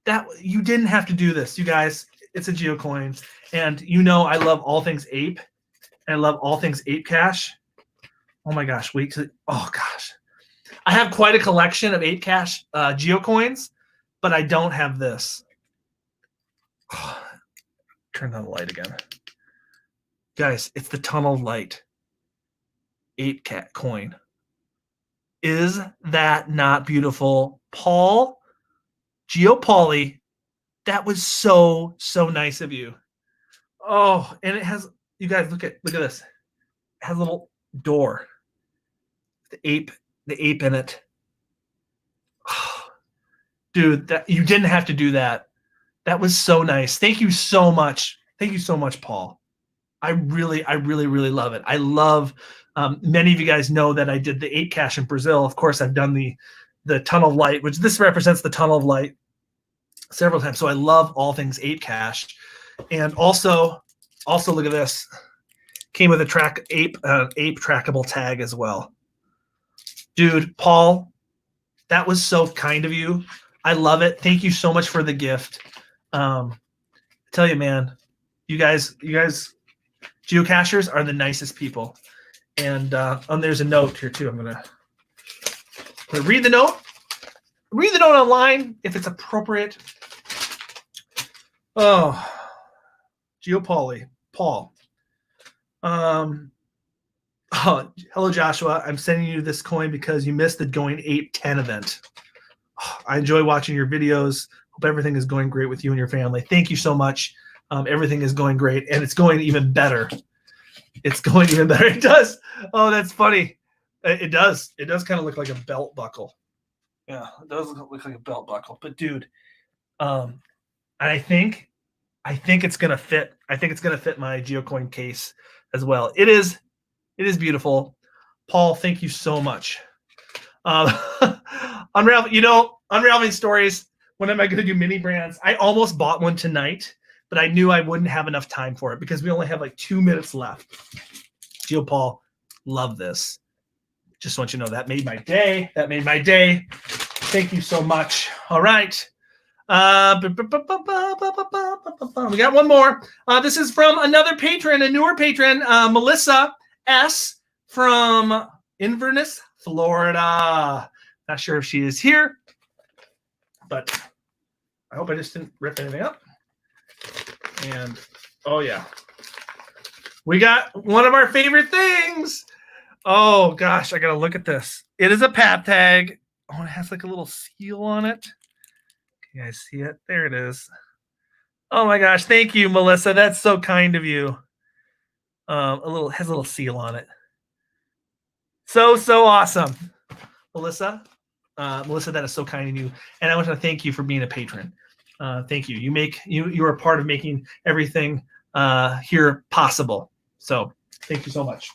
That you didn't have to do this, you guys. It's a GeoCoin, and I love all things ape. I love all things ape cache. Oh my gosh, oh gosh. I have quite a collection of ape cache GeoCoins, but I don't have this. Oh, turn on the light again. Guys, it's the tunnel light ape cat coin. Is that not beautiful? Paul, Geopauly, that was so nice of you. Oh, and it has, you guys, look at this. It has a little door. The ape in it. Oh, dude, that you didn't have to do that. That was so nice. Thank you so much. Thank you so much, Paul. I really love it. I love, many of you guys know that I did the ape cache in Brazil. Of course, I've done the tunnel of light, which this represents the tunnel of light several times. So I love all things ape cache. And also look at this. Came with a ape trackable tag as well. Dude, Paul, that was so kind of you. I love it. Thank you so much for the gift. I tell you, man, you guys geocachers are the nicest people. And there's a note here too. I'm gonna read the note. Read the note online if it's appropriate. Oh, Geopauly, Paul. Oh, hello, Joshua. I'm sending you this coin because you missed the Going 8-10 event. Oh, I enjoy watching your videos. Hope everything is going great with you and your family. Thank you so much. Everything is going great, and it's going even better. It's going even better. It does. Oh, that's funny. It does. It does kind of look like a belt buckle. Yeah, it does look like a belt buckle. But dude, I think it's gonna fit. I think it's gonna fit my GeoCoin case as well. It is beautiful. Paul, thank you so much. Unraveling stories. When am I going to do mini brands? I almost bought one tonight, but I knew I wouldn't have enough time for it because we only have like 2 minutes left. Paul, love this. Just want you to know that made my day. Thank you so much. All right. We got one more. This is from another patron, a newer patron, Melissa S. from Inverness, Florida. Not sure if she is here, but I hope I just didn't rip anything up. And oh yeah, we got one of our favorite things. Oh gosh, I gotta look at this. It is a path tag. Oh, it has like a little seal on it. Can you guys see it? There it is. Oh my gosh, thank you, Melissa. That's so kind of you. Has a little seal on it. So awesome, Melissa. Melissa, that is so kind of you. And I want to thank you for being a patron. Thank you. You are part of making everything here possible. So thank you so much.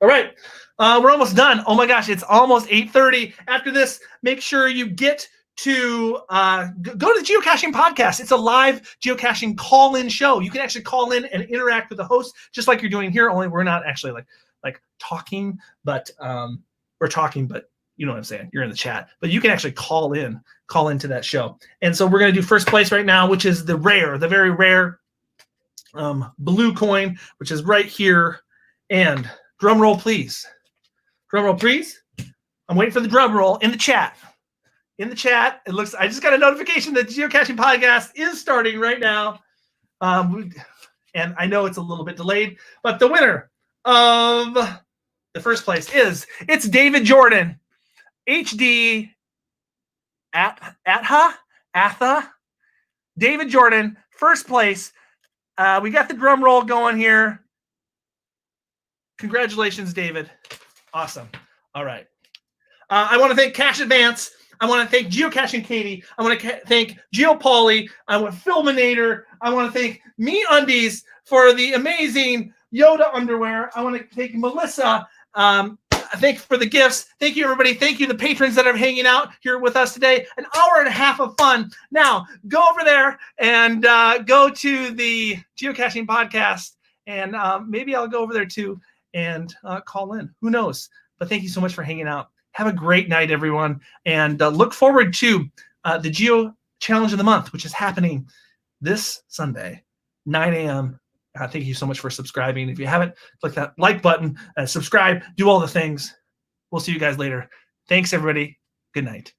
All right. We're almost done. Oh my gosh, it's almost 8:30. After this, make sure you get to go to the Geocaching podcast. It's a live geocaching call-in show. You can actually call in and interact with the host just like you're doing here, only we're not actually like talking, but we're talking, but you know what I'm saying. You're in the chat, but you can actually call into that show. And so we're going to do first place right now, which is the very rare blue coin, which is right here. And drum roll, please. Drum roll, please. I'm waiting for the drum roll in the chat. In the chat, it looks. I just got a notification that the Geocaching podcast is starting right now, and I know it's a little bit delayed, but the winner of the first place it's David Jordan, HD Atha. David Jordan, first place. We got the drum roll going here. Congratulations, David. Awesome. All right. I want to thank Cache Advance. I want to thank Geocaching Kaity. I want to thank GeoPoly. I want Filminator. I want to thank Me Undies for the amazing Yoda underwear. I want to thank Melissa. Thank you for the gifts. Thank you, everybody. Thank you, the patrons that are hanging out here with us today. An hour and a half of fun. Now, go over there and go to the Geocaching podcast, and maybe I'll go over there too and call in. Who knows? But thank you so much for hanging out. Have a great night, everyone, and look forward to the Geo Challenge of the Month, which is happening this Sunday, 9 a.m. Thank you so much for subscribing. If you haven't, click that like button, subscribe, do all the things. We'll see you guys later. Thanks, everybody. Good night.